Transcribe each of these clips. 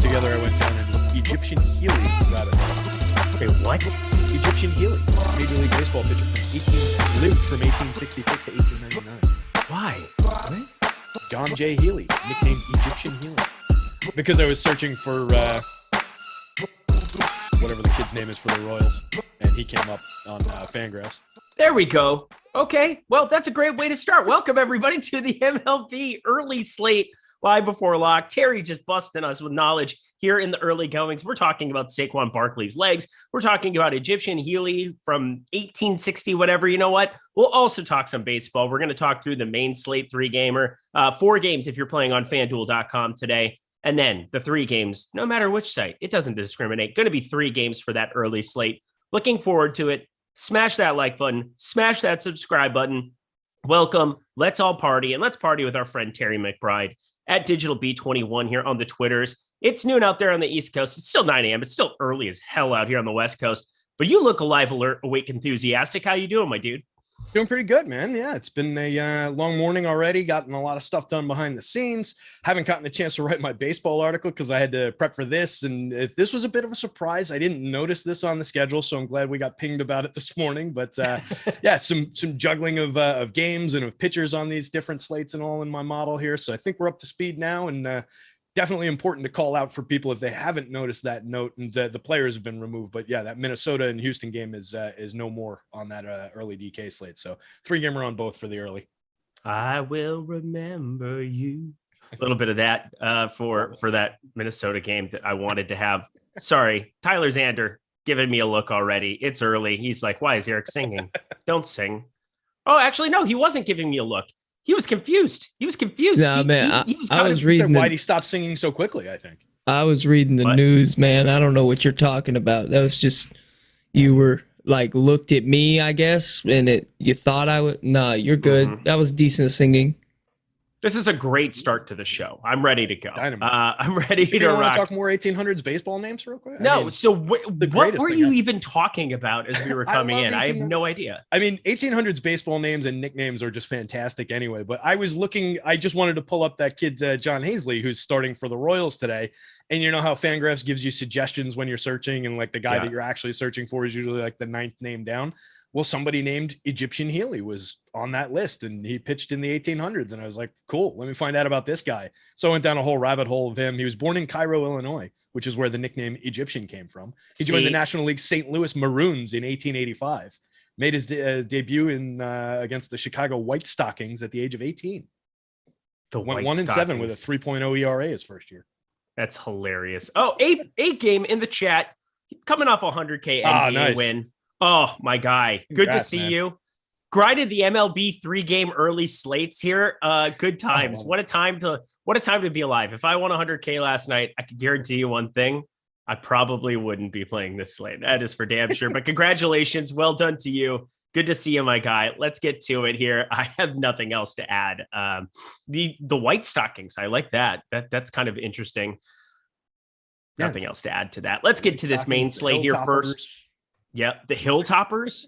together, I went down an Egyptian Healy rabbit hole. Wait, what? Egyptian Healy, Major League Baseball pitcher lived from 1866 to 1899. Why? What? John J. Healy, nicknamed Egyptian Healy. Because I was searching for whatever the kid's name is for the Royals, and he came up on Fangraphs. There we go. Okay, well, that's a great way to start. Welcome, everybody, to the MLB early slate live before lock. Terry just busting us with knowledge here in the early goings. We're talking about Saquon Barkley's legs. We're talking about Egyptian Healy from 1860, whatever. You know what? We'll also talk some baseball. We're going to talk through the main slate 3-gamer. 4 games if you're playing on FanDuel.com today. And then the 3 games, no matter which site, it doesn't discriminate. Going to be 3 games for that early slate. Looking forward to it. Smash that like button. Smash that subscribe button. Welcome. Let's all party. And let's party with our friend Terry McBride at DigitalB21 here on the Twitters. It's noon out there on the East Coast. It's still 9 a.m. It's still early as hell out here on the West Coast. But you look alive, alert, awake, enthusiastic. How you doing, my dude? Doing pretty good, man. Yeah, it's been a long morning already. Gotten a lot of stuff done behind the scenes. Haven't gotten a chance to write my baseball article because I had to prep for this. And if this was a bit of a surprise, I didn't notice this on the schedule, so I'm glad we got pinged about it this morning. But yeah, some juggling of games and of pitchers on these different slates and all in my model here. So I think we're up to speed now, and definitely important to call out for people if they haven't noticed that note. And the players have been removed, but yeah, that Minnesota and Houston game is no more on that early DK slate. So 3-gamer on both for the early. I will remember you. A little bit of that for that Minnesota game that I wanted to have. Sorry, Tyler Xander giving me a look already. It's early. He's like, why is Eric singing? Don't sing. Oh, actually, no, he wasn't giving me a look. He was confused. Nah, man, I was reading. Why'd he stop singing so quickly? I think I was reading the news, man. I don't know what you're talking about. That was just you were like looked at me, I guess, and you thought I would. Nah, you're good. Mm-hmm. That was decent singing. This is a great start to the show. I'm ready to go. I'm ready to rock. Want to talk more 1800s baseball names real quick? No. So what were you even talking about as we were coming in? I have no idea. I mean, 1800s baseball names and nicknames are just fantastic anyway. But I was looking. I just wanted to pull up that kid, John Hazley, who's starting for the Royals today. And you know how Fangraphs gives you suggestions when you're searching, and like the guy that you're actually searching for is usually like the 9th name down. Well, somebody named Egyptian Healy was on that list, and he pitched in the 1800s. And I was like, cool, let me find out about this guy. So I went down a whole rabbit hole of him. He was born in Cairo, Illinois, which is where the nickname Egyptian came from. He joined the National League St. Louis Maroons in 1885, made his debut in against the Chicago White Stockings at the age of 18. Went 1-7 with a 3.0 ERA his first year. That's hilarious. Oh, eight game in the chat, coming off a 100K NBA win. Oh, my guy. Congrats, good to see you. Grinded the MLB 3-game early slates here. Good times. What a time to be alive. If I won 100K last night, I could guarantee you one thing. I probably wouldn't be playing this slate. That is for damn sure. But congratulations. Well done to you. Good to see you, my guy. Let's get to it here. I have nothing else to add. The White Stockings. I like that. That's kind of interesting. Yeah. Nothing else to add to that. Let's get to this main slate here first. Yep, the Hilltoppers.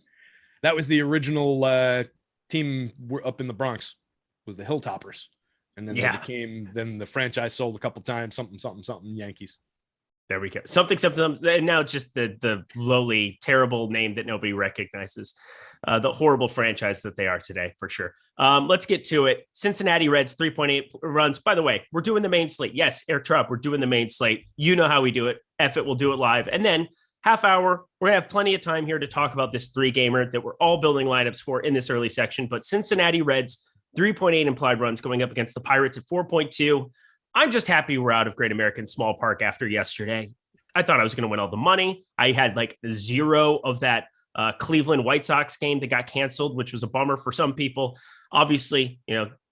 That was the original team up in the Bronx, was the Hilltoppers. And then then the franchise sold a couple times, something Yankees. There we go. Something. And now it's just the lowly, terrible name that nobody recognizes. The horrible franchise that they are today, for sure. Let's get to it. Cincinnati Reds, 3.8 runs. By the way, we're doing the main slate. Yes, Eric Trupp, we're doing the main slate. You know how we do it. F it, we'll do it live. And then half hour, we're going to have plenty of time here to talk about this 3-gamer that we're all building lineups for in this early section. But Cincinnati Reds, 3.8 implied runs going up against the Pirates at 4.2. I'm just happy we're out of Great American Small Park after yesterday. I thought I was going to win all the money. I had like 0 of that Cleveland White Sox game that got canceled, which was a bummer for some people. Obviously,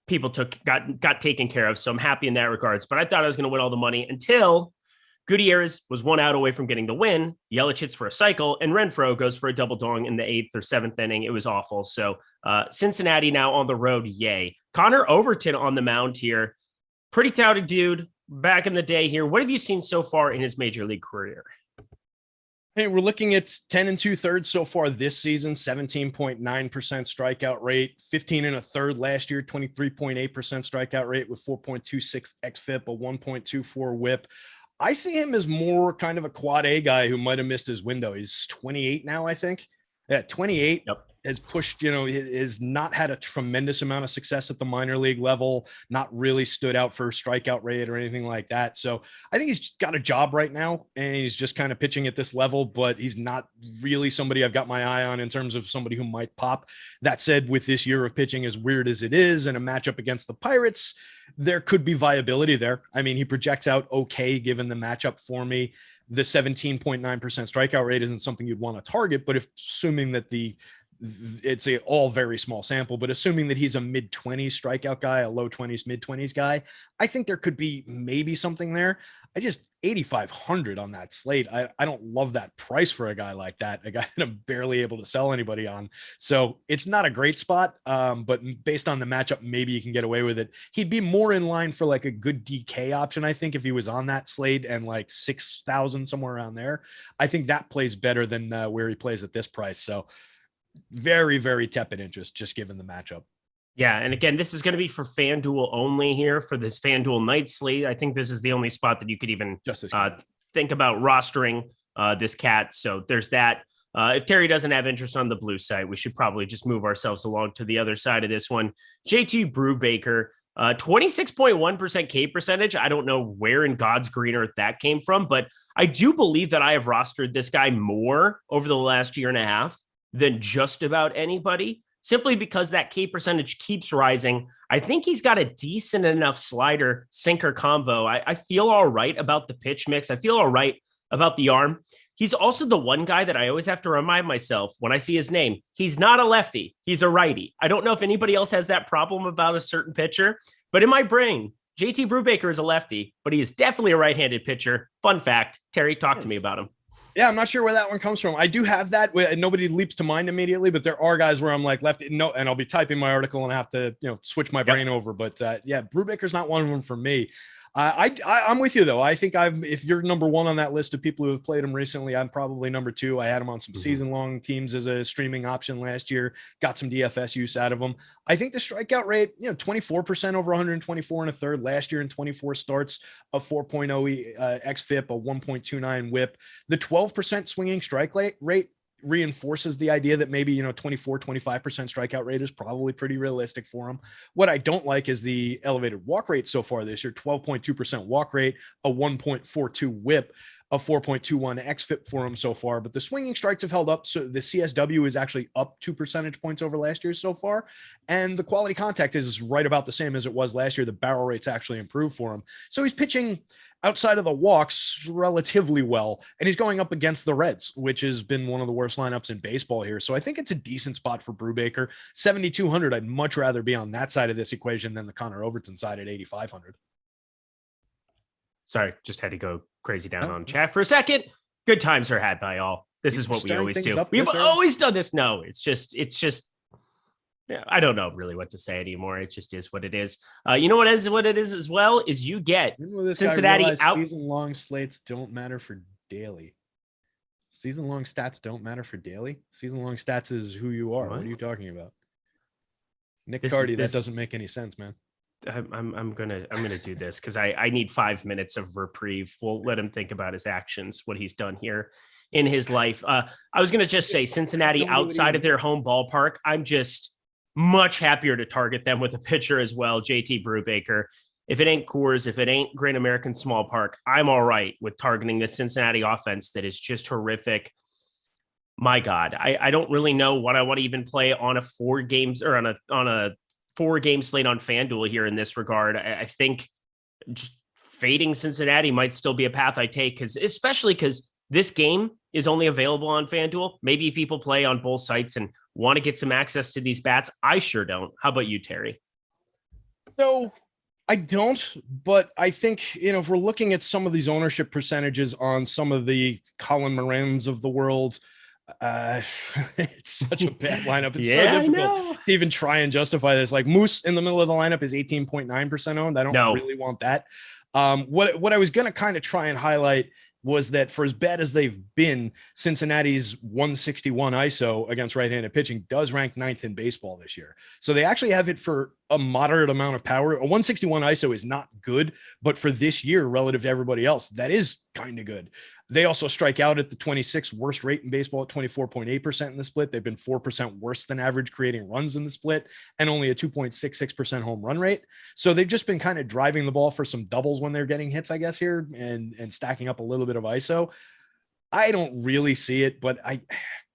people got taken care of. So I'm happy in that regards. But I thought I was going to win all the money until Gutierrez was 1 out away from getting the win. Yelich hits for a cycle, and Renfroe goes for a double dong in the 8th or 7th inning. It was awful. So Cincinnati now on the road. Yay. Connor Overton on the mound here. Pretty touted dude back in the day here. What have you seen so far in his major league career? Hey, we're looking at 10 2/3 so far this season, 17.9% strikeout rate, 15 1/3 last year, 23.8% strikeout rate with 4.26 xFIP, a 1.24 whip. I see him as more kind of a quad A guy who might have missed his window. He's 28 now, I think. Yeah, 28. Yep. Has pushed, has not had a tremendous amount of success at the minor league level, not really stood out for strikeout rate or anything like that. So I think he's got a job right now and he's just kind of pitching at this level, but he's not really somebody I've got my eye on in terms of somebody who might pop. That said, with this year of pitching, as weird as it is, and a matchup against the Pirates, there could be viability there. I mean, he projects out okay given the matchup for me. The 17.9% strikeout rate isn't something you'd want to target, but if assuming that it's a all very small sample, but assuming that he's a mid-20s strikeout guy, a low 20s, mid-20s guy, I think there could be maybe something there. I just 8,500 on that slate. I don't love that price for a guy like that, a guy that I'm barely able to sell anybody on. So it's not a great spot, but based on the matchup, maybe you can get away with it. He'd be more in line for like a good DK option, I think, if he was on that slate and like 6,000 somewhere around there. I think that plays better than where he plays at this price. So very, very tepid interest just given the matchup. Yeah. And again, this is going to be for FanDuel only here for this FanDuel night slate. I think this is the only spot that you could even think about rostering this cat. So there's that. If Terry doesn't have interest on the blue side, we should probably just move ourselves along to the other side of this one. JT Brubaker, 26.1% K percentage. I don't know where in God's green earth that came from, but I do believe that I have rostered this guy more over the last year and a half than just about anybody, simply because that K percentage keeps rising. I think he's got a decent enough slider sinker combo. I feel all right about the pitch mix. I feel all right about the arm. He's also the one guy that I always have to remind myself when I see his name, he's not a lefty, he's a righty. I don't know if anybody else has that problem about a certain pitcher, but in my brain, JT Brubaker is a lefty, but he is definitely a right-handed pitcher. Fun fact. Terry, talk to me about him. Yeah, I'm not sure where that one comes from. I do have that. Nobody leaps to mind immediately, but there are guys where I'm like left. No, and I'll be typing my article and I have to, switch my brain over. But yeah, Brubaker's not one of them for me. I'm with you though. I think if you're number one on that list of people who have played him recently, I'm probably number two. I had him on some season-long teams as a streaming option last year. Got some DFS use out of him. I think the strikeout rate, 24% over 124 and a third last year in 24 starts, a 4.0 xFIP, a 1.29 WHIP. The 12% swinging strike rate reinforces the idea that maybe 24-25% strikeout rate is probably pretty realistic for him. What I don't like is the elevated walk rate so far this year. 12.2% walk rate, a 1.42 WHIP, a 4.21 xFIP for him so far, but the swinging strikes have held up. So the CSW is actually up 2 percentage points over last year so far. And the quality contact is right about the same as it was last year. The barrel rate's actually improved for him. So he's pitching outside of the walks relatively well, and he's going up against the Reds, which has been one of the worst lineups in baseball here. So I think it's a decent spot for Brubaker. 7,200. I'd much rather be on that side of this equation than the Connor Overton side at 8,500. Sorry, just had to go crazy down on chat for a second. Good times are had by all. This is what we always do. We've always done this. No, it's just, yeah, I don't know really what to say anymore. It just is what it is. You know what it is as well is you get Cincinnati out. Season-long slates don't matter for daily. Season-long stats don't matter for daily. Season-long stats is who you are. What are you talking about? Nick Cardy, that doesn't make any sense, man. I'm gonna do this because I need 5 minutes of reprieve. We'll let him think about his actions, what he's done here in his life. I was gonna just say Cincinnati outside of their home ballpark. I'm just much happier to target them with a pitcher as well, JT Brubaker. If it ain't Coors, if it ain't Great American Small Park, I'm all right with targeting the Cincinnati offense that is just horrific. My God, I don't really know what I want to even play on a 4 games or on a 4-game slate on FanDuel here in this regard. I think just fading Cincinnati might still be a path I take, especially because this game is only available on FanDuel. Maybe people play on both sites and want to get some access to these bats. I sure don't. How about you, Terry? So I don't, but I think, if we're looking at some of these ownership percentages on some of the Colin Morans of the world, it's such a bad lineup. It's so difficult to even try and justify this. Like Moose in the middle of the lineup is 18.9% owned. I don't really want that. What I was going to kind of try and highlight was that for as bad as they've been, Cincinnati's 161 ISO against right-handed pitching does rank 9th in baseball this year. So they actually have it for a moderate amount of power. A 161 ISO is not good, but for this year, relative to everybody else, that is kind of good. They also strike out at the 26th worst rate in baseball at 24.8% in the split. They've been 4% worse than average creating runs in the split and only a 2.66% home run rate. So they've just been kind of driving the ball for some doubles when they're getting hits, I guess, here and stacking up a little bit of ISO. I don't really see it, but I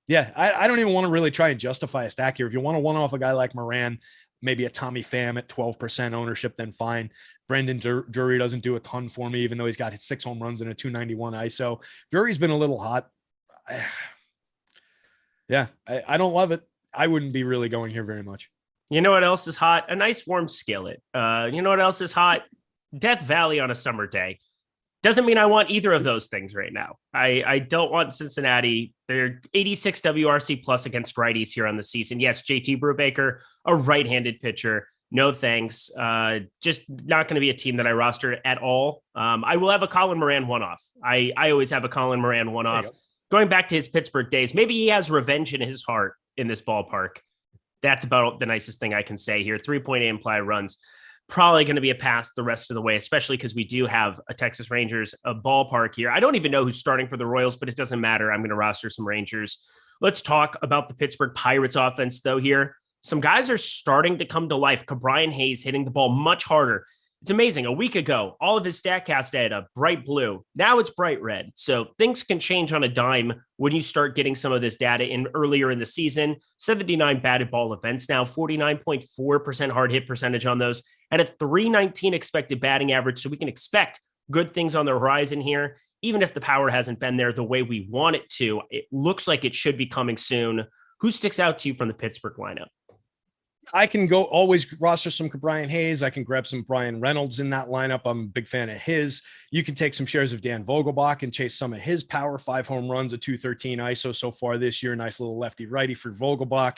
don't even want to really try and justify a stack here. If you want to one off a guy like Moran, maybe a Tommy Pham at 12% ownership, then fine. Brendan Drury doesn't do a ton for me, even though he's got his 6 home runs and a 291 ISO. Drury's been a little hot. I don't love it. I wouldn't be really going here very much. You know what else is hot? A nice warm skillet. You know what else is hot? Death Valley on a summer day. Doesn't mean I want either of those things right now. I don't want Cincinnati. They're 86 WRC plus against righties here on the season. Yes, JT Brubaker, a right-handed pitcher. No thanks. Just not going to be a team that I roster at all. I will have a Colin Moran one-off. I always have a Colin Moran one-off. Going back to his Pittsburgh days, maybe he has revenge in his heart in this ballpark. That's about the nicest thing I can say here. 3.8 implied runs. Probably going to be a pass the rest of the way, especially because we do have a Texas Rangers, a ballpark here. I don't even know who's starting for the Royals, but it doesn't matter. I'm going to roster some Rangers. Let's talk about the Pittsburgh Pirates offense, though, here. Some guys are starting to come to life. Brian Hayes hitting the ball much harder. It's amazing. A week ago, all of his StatCast data, bright blue. Now it's bright red. So things can change on a dime when you start getting some of this data in earlier in the season. 79 batted ball events now, 49.4% hard hit percentage on those, and a 319 expected batting average. So we can expect good things on the horizon here. Even if the power hasn't been there the way we want it to, it looks like it should be coming soon. Who sticks out to you from the Pittsburgh lineup? I can go always roster some Brian Hayes. I can grab some Brian Reynolds in that lineup. I'm a big fan of his. You can take some shares of Dan Vogelbach and chase some of his power. 5 home runs, a 213 ISO so far this year. Nice little lefty righty for Vogelbach.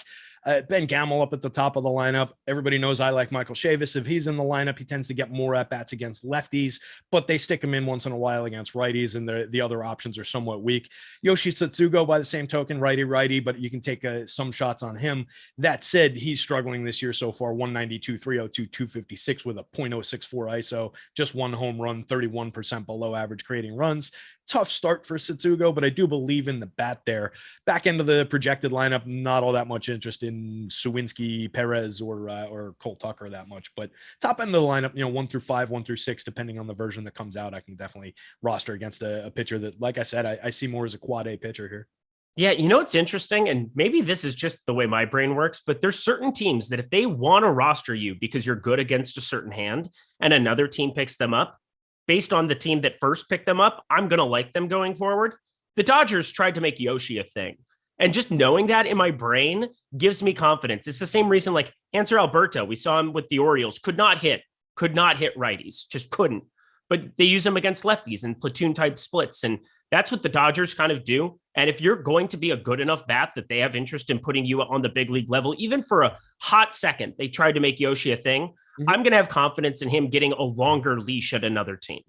Ben Gamel up at the top of the lineup. Everybody knows I like Michael Chavis. If he's in the lineup, he tends to get more at-bats against lefties, but they stick him in once in a while against righties, and the other options are somewhat weak. Yoshi Tsutsugo, by the same token, righty, but you can take some shots on him. That said, he's struggling this year so far, 192, 302, 256 with a .064 ISO, just 1 home run, 31% below average creating runs. Tough start for Tsutsugo, but I do believe in the bat there. Back end of the projected lineup, not all that much interest in Sawinski, Perez, or Cole Tucker that much. But top end of the lineup, 1 through 5, 1 through 6, depending on the version that comes out, I can definitely roster against a pitcher that, like I said, I see more as a quad A pitcher here. Yeah, it's interesting, and maybe this is just the way my brain works, but there's certain teams that if they want to roster you because you're good against a certain hand and another team picks them up, based on the team that first picked them up, I'm going to like them going forward. The Dodgers tried to make Yoshi a thing. And just knowing that in my brain gives me confidence. It's the same reason like Hanser Alberto, we saw him with the Orioles, could not hit righties, just couldn't. But they use him against lefties and platoon type splits. And that's what the Dodgers kind of do. And if you're going to be a good enough bat that they have interest in putting you on the big league level, even for a hot second, they tried to make Yoshi a thing. I'm going to have confidence in him getting a longer leash at another team.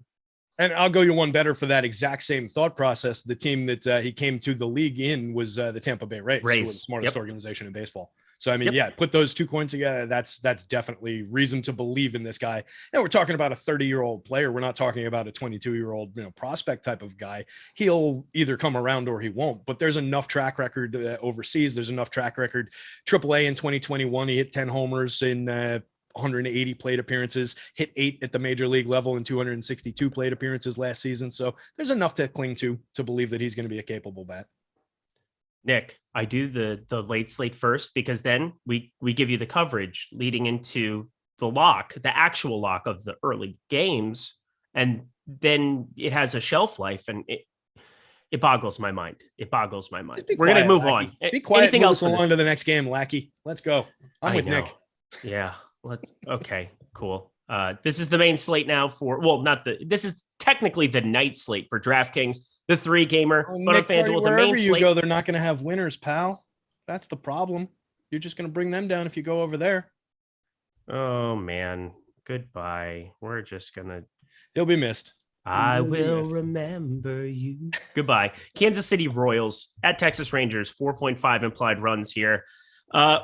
And I'll go you one better for that exact same thought process. The team that he came to the league in was the Tampa Bay Rays. Who was the smartest organization in baseball. So, I mean, put those 2 coins together. That's definitely reason to believe in this guy. And we're talking about a 30-year-old player. We're not talking about a 22-year-old, prospect type of guy. He'll either come around or he won't, but there's enough track record overseas. There's enough track record. AAA in 2021, he hit 10 homers in 180 plate appearances, hit 8 at the major league level in 262 plate appearances last season. So there's enough to cling to believe that he's going to be a capable bat. Nick, I do the late slate first because then we give you the coverage leading into the actual lock of the early games. And then it has a shelf life and it boggles my mind. We're going to move on. Be quiet. Anything else along to the next game, Lackey? Let's go. I'm with Nick. Yeah. Okay, cool. This is the main slate now this is technically the night slate for DraftKings, the 3-gamer, but on FanDuel, the main slate. Go, they're not going to have winners, pal. That's the problem. You're just going to bring them down if you go over there. Oh man, goodbye. We're just going to. He'll be missed. I will remember you. Goodbye. Kansas City Royals at Texas Rangers, 4.5 implied runs here.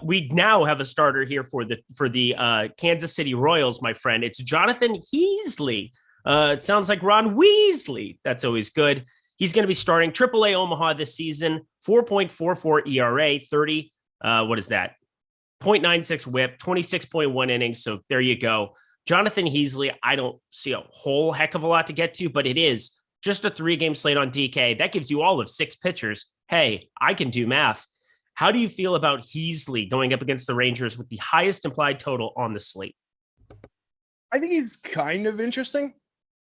We now have a starter here for the Kansas City Royals, my friend. It's Jonathan Heasley. It sounds like Ron Weasley. That's always good. He's going to be starting AAA Omaha this season, 4.44 ERA, 30. What is that? 0.96 whip, 26.1 innings. So there you go. Jonathan Heasley, I don't see a whole heck of a lot to get to, but it is just a 3-game slate on DK. That gives you all of 6 pitchers. Hey, I can do math. How do you feel about Heasley going up against the Rangers with the highest implied total on the slate? I think he's kind of interesting.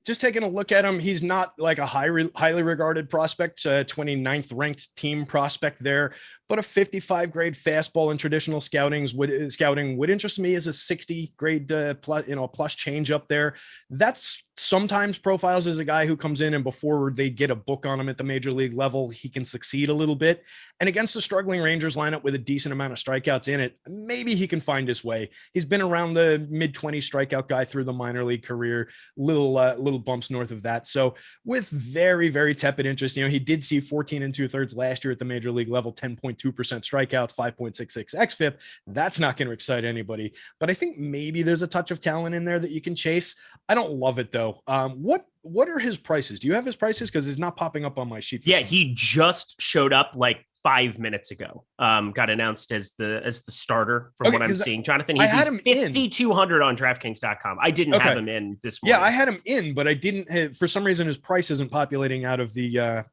Just taking a look at him, he's not like a highly regarded prospect, 29th ranked team prospect there, but a 55 grade fastball in traditional scouting would interest me as a 60 grade plus change up there. That's sometimes profiles as a guy who comes in and before they get a book on him at the major league level, he can succeed a little bit. And against the struggling Rangers lineup with a decent amount of strikeouts in it, maybe he can find his way. He's been around the mid-20 strikeout guy through the minor league career, little bumps north of that. So with very, very tepid interest, he did see 14 2/3 last year at the major league level, 10.2% strikeouts, 5.66 xFIP. That's not going to excite anybody, but I think maybe there's a touch of talent in there that you can chase. I don't love it though. What are his prices? Do you have his prices? Because it's not popping up on my sheet. Yeah, he just showed up like 5 minutes ago. Got announced as the starter from what I'm seeing. Jonathan, he's 5,200 on DraftKings.com. I didn't have him in this morning. Yeah, I had him in, but I didn't have, for some reason his price isn't populating out of the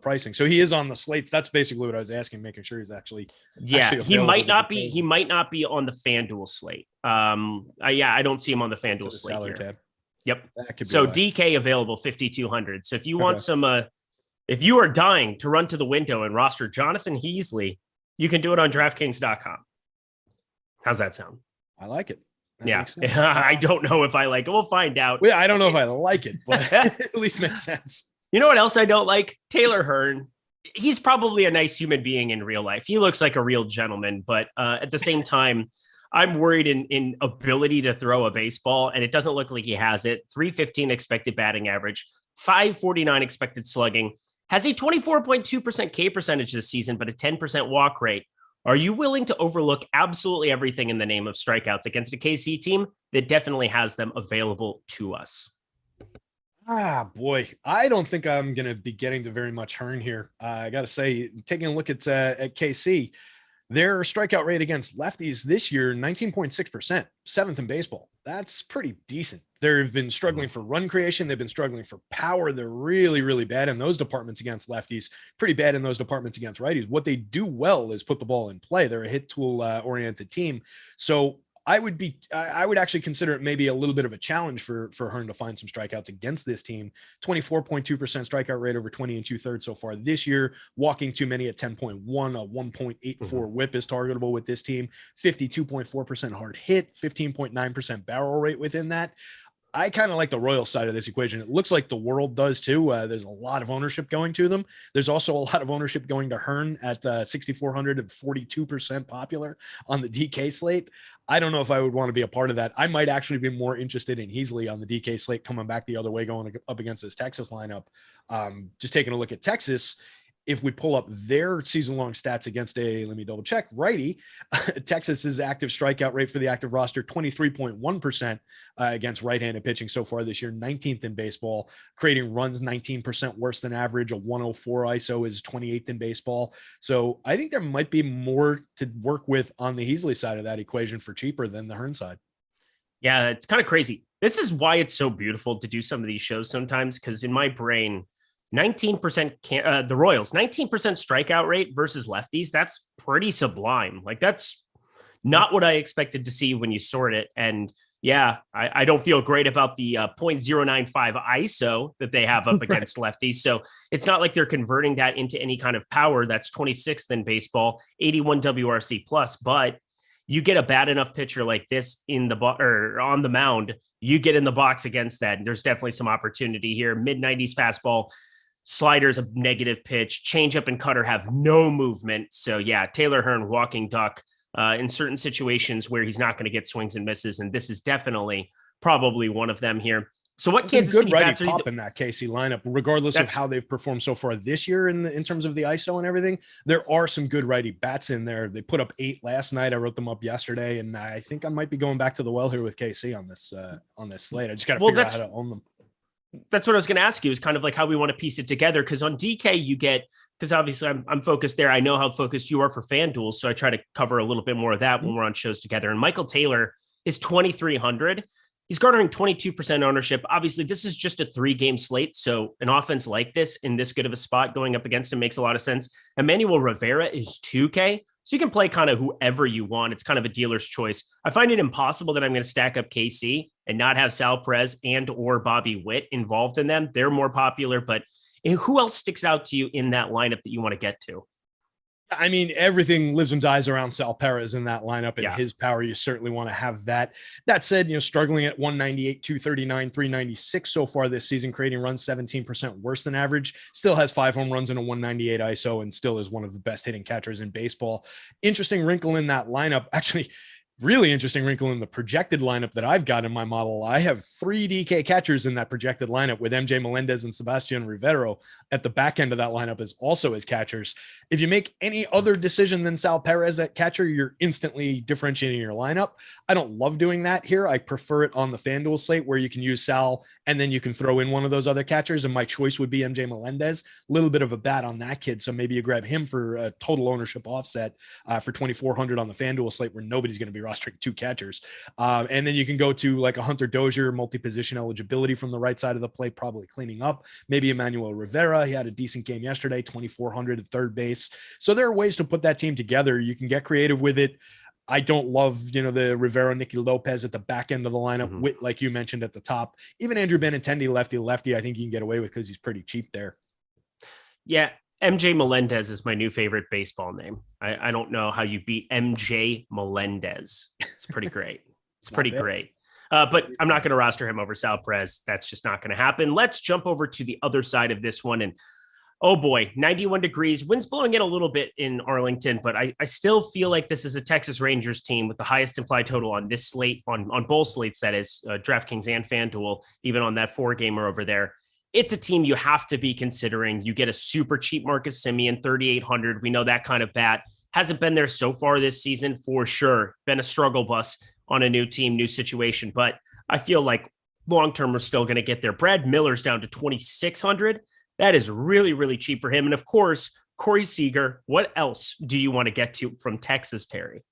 pricing. So he is on the slates. That's basically what I was asking, making sure he's actually he might not be on the FanDuel slate. I don't see him on the FanDuel slate here. Tab. Yep. So DK available 5,200. So if you want some if you are dying to run to the window and roster Jonathan Heasley, you can do it on DraftKings.com. How's that sound? I like it. Yeah. I don't know if I like it. We'll find out. Well, I don't know if I like it, but it at least makes sense. You know what else I don't like? Taylor Hearn. He's probably a nice human being in real life. He looks like a real gentleman, but at the same time, I'm worried in ability to throw a baseball, and it doesn't look like he has it. 315 expected batting average, 549 expected slugging, has a 24.2% K percentage this season, but a 10% walk rate. Are you willing to overlook absolutely everything in the name of strikeouts against a KC team that definitely has them available to us? Boy, I don't think I'm going to be getting to very much Hearn here. I got to say, taking a look at KC, their strikeout rate against lefties this year, 19.6%, 7th in baseball. That's pretty decent. They've been struggling for run creation. They've been struggling for power. They're really, really bad in those departments against lefties, pretty bad in those departments against righties. What they do well is put the ball in play. They're a hit tool oriented team. So I would actually consider it maybe a little bit of a challenge for Hearn to find some strikeouts against this team. 24.2% strikeout rate over 20 2/3 so far this year. Walking too many at 10.1, a 1.84 whip is targetable with this team. 52.4% hard hit, 15.9% barrel rate within that. I kind of like the Royals side of this equation. It looks like the world does too. There's a lot of ownership going to them. There's also a lot of ownership going to Hearn at 6,400 and 42% popular on the DK slate. I don't know if I would want to be a part of that. I might actually be more interested in Heasley on the DK slate coming back the other way, going up against this Texas lineup. Just taking a look at Texas, if we pull up their season-long stats against let me double check, righty, Texas's active strikeout rate for the active roster, 23.1% against right-handed pitching so far this year, 19th in baseball, creating runs 19% worse than average. A 104 ISO is 28th in baseball. So I think there might be more to work with on the Heasley side of that equation for cheaper than the Hearn side. Yeah, it's kind of crazy. This is why it's so beautiful to do some of these shows sometimes, because in my brain, 19% the Royals, 19% strikeout rate versus lefties. That's pretty sublime. Like, that's not what I expected to see when you sort it. And yeah, I don't feel great about the 0.095 ISO that they have up against lefties. So it's not like they're converting that into any kind of power. That's 26th in baseball, 81 WRC plus, but you get a bad enough pitcher like this in the or on the mound, you get in the box against that. And there's definitely some opportunity here. Mid-90s fastball, sliders a negative pitch, changeup and cutter have no movement. So yeah, Taylor Hearn, walking duck in certain situations where he's not going to get swings and misses. And this is definitely probably one of them here. So what There's Kansas good City righty bats are you pop in that KC lineup, regardless of how they've performed so far this year in terms of the ISO and everything. There are some good righty bats in there. They put up 8 last night. I wrote them up yesterday, and I think I might be going back to the well here with KC on this slate. I just got to figure out how to own them. That's what I was going to ask you, is kind of like how we want to piece it together. Because on DK, you get, because obviously I'm focused there. I know how focused you are for FanDuel, so I try to cover a little bit more of that when we're on shows together. And Michael Taylor is 2,300. He's garnering 22% ownership. Obviously, this is just a 3-game slate, so an offense like this in this good of a spot going up against him makes a lot of sense. Emmanuel Rivera is 2K, so you can play kind of whoever you want. It's kind of a dealer's choice. I find it impossible that I'm going to stack up KC and not have Sal Perez and or Bobby Witt involved in them. They're more popular, but who else sticks out to you in that lineup that you want to get to? I mean, everything lives and dies around Sal Perez in that lineup, and his power. You certainly want to have that. That said, struggling at 198, 239, 396 so far this season, creating runs 17% worse than average. Still has 5 home runs and a 198 ISO, and still is one of the best hitting catchers in baseball. Interesting wrinkle in that lineup. Actually, really interesting wrinkle in the projected lineup that I've got in my model. I have 3 DK catchers in that projected lineup with MJ Melendez and Sebastian Rivero at the back end of that lineup as also as catchers. If you make any other decision than Sal Perez at catcher, you're instantly differentiating your lineup. I don't love doing that here. I prefer it on the FanDuel slate where you can use Sal and then you can throw in one of those other catchers. And my choice would be MJ Melendez. A little bit of a bat on that kid. So maybe you grab him for a total ownership offset for 2,400 on the FanDuel slate where nobody's going to be rostering 2 catchers. And then you can go to like a Hunter Dozier, multi-position eligibility from the right side of the plate, probably cleaning up. Maybe Emmanuel Rivera. He had a decent game yesterday, 2,400 at third base. So there are ways to put that team together. You can get creative with it. I don't love, the Rivera, Nicky Lopez at the back end of the lineup, Witt, like you mentioned, at the top. Even Andrew Benintendi, lefty, I think you can get away with because he's pretty cheap there. Yeah, MJ Melendez is my new favorite baseball name. I don't know how you beat MJ Melendez. It's pretty great. It's pretty great. But I'm not going to roster him over Sal Perez. That's just not going to happen. Let's jump over to the other side of this one. And oh boy, 91 degrees. Wind's blowing in a little bit in Arlington, but I still feel like this is a Texas Rangers team with the highest implied total on this slate, on both slates, that is, DraftKings and FanDuel, even on that 4-gamer over there. It's a team you have to be considering. You get a super cheap Marcus Semien, 3,800. We know that kind of bat. Hasn't been there so far this season for sure. Been a struggle bus on a new team, new situation, but I feel like long-term we're still going to get there. Brad Miller's down to 2,600. That is really, really cheap for him. And of course, Corey Seager. What else do you want to get to from Texas, Terry?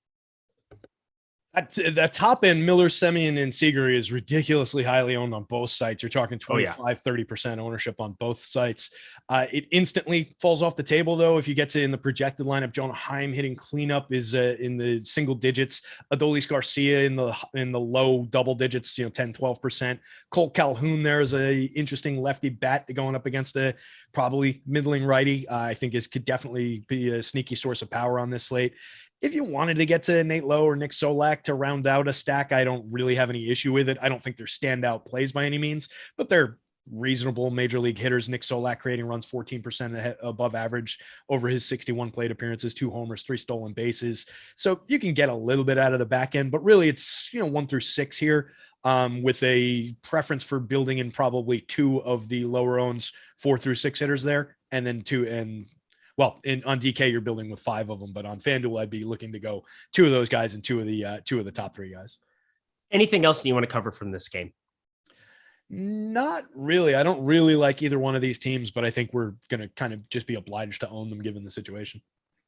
That top end, Miller, Semien, and Seager is ridiculously highly owned on both sites. You're talking 25-30% ownership on both sites. It instantly falls off the table, though, if you get to in the projected lineup. Jonah Heim hitting cleanup is in the single digits. Adolis Garcia in the low double digits, 10-12%. Cole Calhoun there is a interesting lefty bat going up against a probably middling righty. I think could definitely be a sneaky source of power on this slate. If you wanted to get to Nate Lowe or Nick Solak to round out a stack, I don't really have any issue with it. I don't think they're standout plays by any means, but they're reasonable major league hitters. Nick Solak creating runs 14% above average over his 61 plate appearances, 2 homers, 3 stolen bases. So you can get a little bit out of the back end, but really it's 1 through 6 here, with a preference for building in probably 2 of the lower owns, 4 through 6 hitters there, and then 2 and. Well, on DK, you're building with 5 of them, but on FanDuel, I'd be looking to go 2 of those guys and 2 of the top 3 guys. Anything else you want to cover from this game? Not really. I don't really like either one of these teams, but I think we're going to kind of just be obliged to own them given the situation.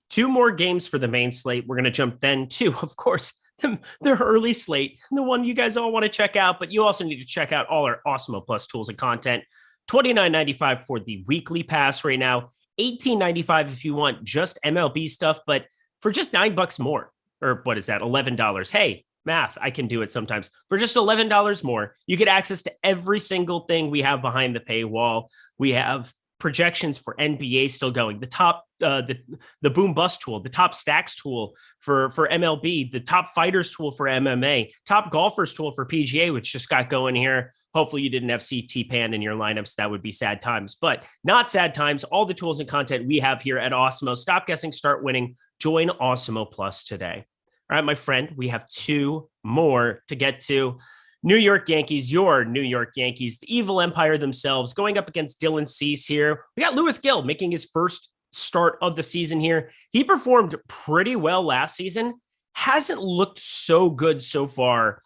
2 more games for the main slate. We're going to jump then to, of course, the early slate, the one you guys all want to check out, but you also need to check out all our Awesemo Plus tools and content. $29.95 for the weekly pass right now. $18.95 if you want just MLB stuff, but for just $9 more, or what is that? $11. Hey, math, I can do it sometimes. For just $11 more, you get access to every single thing we have behind the paywall. We have projections for NBA still going, the top, the boom bust tool, the top stacks tool for MLB, the top fighters tool for MMA, top golfers tool for PGA, which just got going here. Hopefully you didn't have CT Pan in your lineups. That would be sad times, but not sad times. All the tools and content we have here at Awesemo. Stop guessing, start winning. Join Awesemo Plus today. All right, my friend, we have 2 more to get to. New York Yankees, your New York Yankees, the evil empire themselves, going up against Dylan Cease here. We got Lewis Gill making his first start of the season here. He performed pretty well last season. Hasn't looked so good so far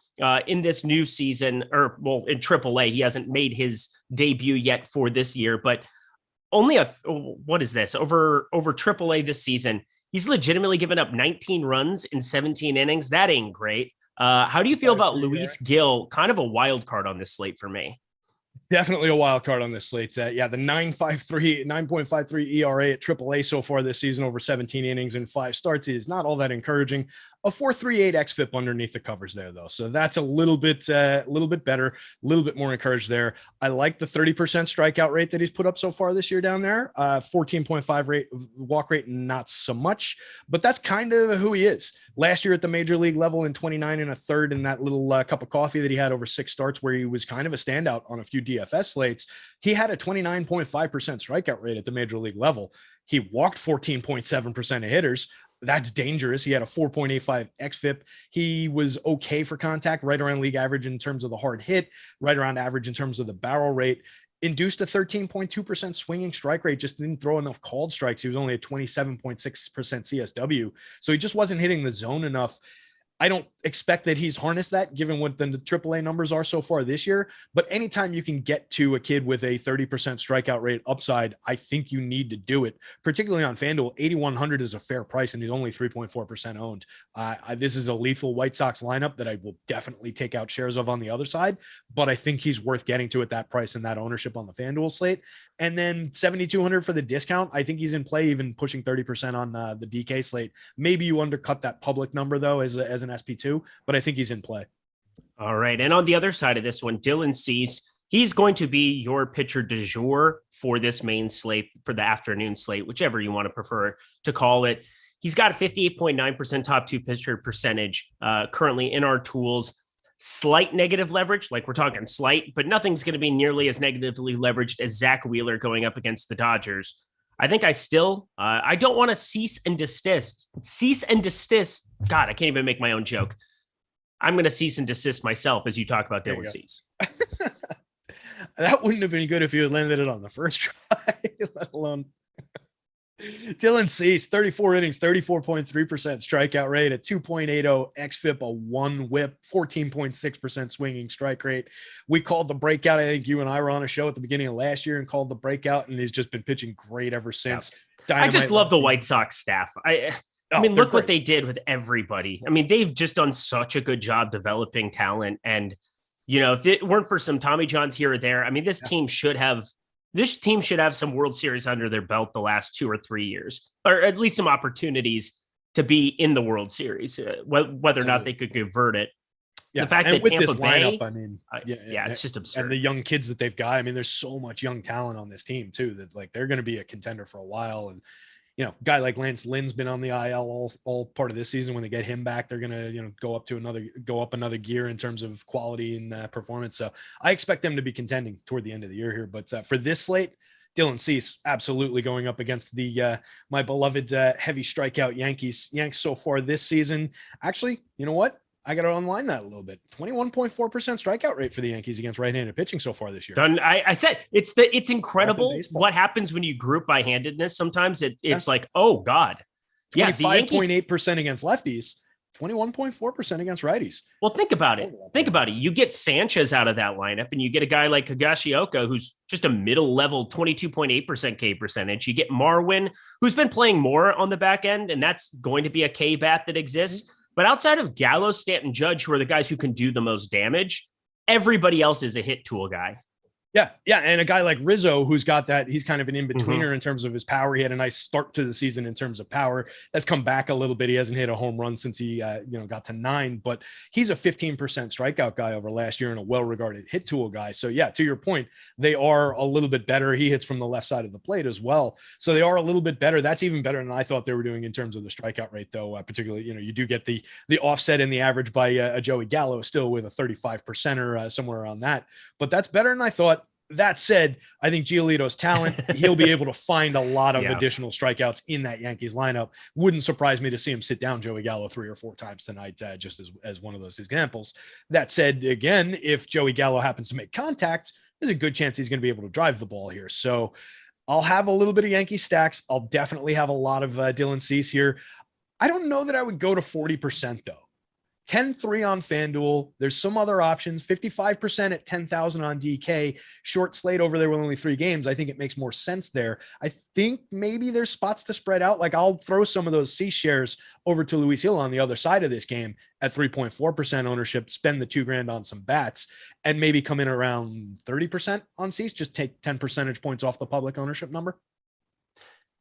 in this new season, or well, in AAA. He hasn't made his debut yet for this year, but only what is this? Over AAA this season, he's legitimately given up 19 runs in 17 innings. That ain't great. How do you feel about Luis Gill? Kind of a wild card on this slate for me. Definitely a wild card on this slate. The 9.53 ERA at AAA so far this season over 17 innings and 5 starts is not all that encouraging. A 4.38 xFIP underneath the covers there, though. So that's a little bit better, a little bit more encouraged there. I like the 30% strikeout rate that he's put up so far this year down there. 14.5 rate walk rate, not so much, but that's kind of who he is. Last year at the major league level in 29 1/3 in that little cup of coffee that he had over 6 starts where he was kind of a standout on a few DFS slates, he had a 29.5% strikeout rate at the major league level. He walked 14.7% of hitters. That's dangerous. He had a 4.85 xFIP. He was okay for contact, right around league average in terms of the hard hit, right around average in terms of the barrel rate. Induced a 13.2% swinging strike rate, just didn't throw enough called strikes. He was only at 27.6% CSW. So he just wasn't hitting the zone enough. I don't expect that he's harnessed that given what the AAA numbers are so far this year. But anytime you can get to a kid with a 30% strikeout rate upside, I think you need to do it, particularly on FanDuel. 8,100 is a fair price, and he's only 3.4% owned. This is a lethal White Sox lineup that I will definitely take out shares of on the other side, but I think he's worth getting to at that price and that ownership on the FanDuel slate. And then 7,200 for the discount. I think he's in play, even pushing 30% on the DK slate. Maybe you undercut that public number, though, as an SP2, but I think he's in play. All right. And on the other side of this one, Dylan Cease, he's going to be your pitcher du jour for this main slate, for the afternoon slate, whichever you want to prefer to call it. He's got a 58.9% top 2 pitcher percentage currently in our tools. Slight negative leverage, like we're talking slight, but nothing's going to be nearly as negatively leveraged as Zach Wheeler going up against the Dodgers. I think I don't want to cease and desist. God, I can't even make my own joke. I'm going to cease and desist myself as you talk about Dylan Cease. That wouldn't have been good if you had landed it on the first try, let alone Dylan Cease, 34 innings, 34.3% strikeout rate, a 2.80 xFIP, a 1 whip, 14.6% swinging strike rate. We called the breakout. I think you and I were on a show at the beginning of last year and called the breakout, and he's just been pitching great ever since. Yeah. I just love the White Sox staff. I mean, look what they did with everybody. I mean, they've just done such a good job developing talent. And, you know, if it weren't for some Tommy Johns here or there, I mean, this team should have some World Series under their belt the last 2 or 3 years, or at least some opportunities to be in the World Series, whether or not they could convert it. Yeah. The fact and that with Tampa this Bay, lineup, I mean, it's just absurd. And the young kids that they've got, I mean, there's so much young talent on this team too, that like they're going to be a contender for a while. And, you know, a guy like Lance Lynn's been on the IL all part of this season. When they get him back, they're going to, you know, go up another gear in terms of quality and performance. So I expect them to be contending toward the end of the year here. But for this slate, Dylan Cease absolutely going up against the my beloved heavy strikeout Yankees so far this season. Actually, you know what? I got to unwind that a little bit. 21.4% strikeout rate for the Yankees against right-handed pitching so far this year. I said it's incredible what happens when you group by handedness. Sometimes it's like, oh God. Yeah, 25.8% against lefties, 21.4% against righties. Well, think about it. You get Sanchez out of that lineup and you get a guy like Higashioka, who's just a middle level 22.8% K percentage. You get Marwin, who's been playing more on the back end, and that's going to be a K bat that exists. But outside of Gallo, Stanton, Judge, who are the guys who can do the most damage, everybody else is a hit tool guy. Yeah. And a guy like Rizzo, who's got that, he's kind of an in-betweener in terms of his power. He had a nice start to the season in terms of power. That's come back a little bit. He hasn't hit a home run since he got to 9, but he's a 15% strikeout guy over last year and a well-regarded hit tool guy. So yeah, to your point, they are a little bit better. He hits from the left side of the plate as well. So they are a little bit better. That's even better than I thought they were doing in terms of the strikeout rate, though. Particularly, you do get the offset in the average by a Joey Gallo, still with a 35%er somewhere around that. But that's better than I thought. That said, I think Giolito's talent, he'll be able to find a lot of additional strikeouts in that Yankees lineup. Wouldn't surprise me to see him sit down Joey Gallo 3 or 4 times tonight, just as one of those examples. That said, again, if Joey Gallo happens to make contact, there's a good chance he's going to be able to drive the ball here. So I'll have a little bit of Yankee stacks. I'll definitely have a lot of Dylan Cease here. I don't know that I would go to 40% though. 10-3 on FanDuel. There's some other options. 55% at 10,000 on DK. Short slate over there with only 3 games. I think it makes more sense there. I think maybe there's spots to spread out. Like I'll throw some of those C shares over to Luis Hill on the other side of this game at 3.4% ownership. Spend the $2,000 on some bats and maybe come in around 30% on Cease. Just take 10 percentage points off the public ownership number.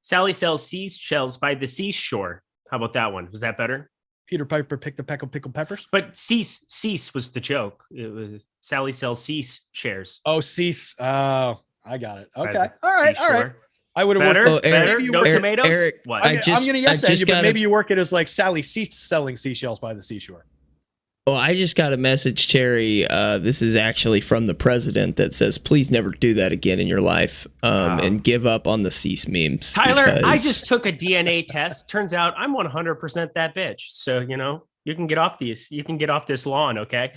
Sally sells seashells by the seashore. How about that one? Was that better? Peter Piper picked the pickled peppers. But Cease was the joke. It was Sally sells Cease shares. Oh, Cease. Oh, I got it. Okay. All right. I would have better. Worked. Better. No tomatoes. Eric, what? I'm going to yes you, but maybe you work it as like Sally Cease selling seashells by the seashore. Well, I just got a message, Terry. This is actually from the president that says, please never do that again in your life and give up on the Cease memes. Tyler, I just took a DNA test. Turns out I'm 100% that bitch. So, you can get off these. You can get off this lawn, okay?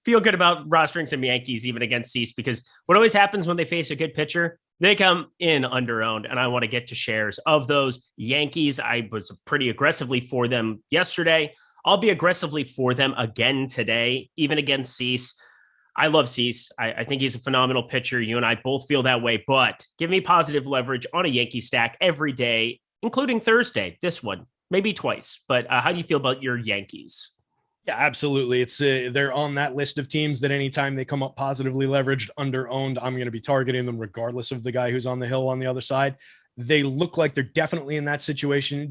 Feel good about rostering some Yankees even against Cease because what always happens when they face a good pitcher, they come in under-owned, and I want to get to shares of those Yankees. I was pretty aggressively for them yesterday. I'll be aggressively for them again today, even against Cease. I love Cease. I think he's a phenomenal pitcher. You and I both feel that way, but give me positive leverage on a Yankee stack every day, including Thursday, this one, maybe twice. But how do you feel about your Yankees? Yeah, absolutely. It's they're on that list of teams that anytime they come up positively leveraged, under-owned, I'm going to be targeting them regardless of the guy who's on the hill on the other side. They look like they're definitely in that situation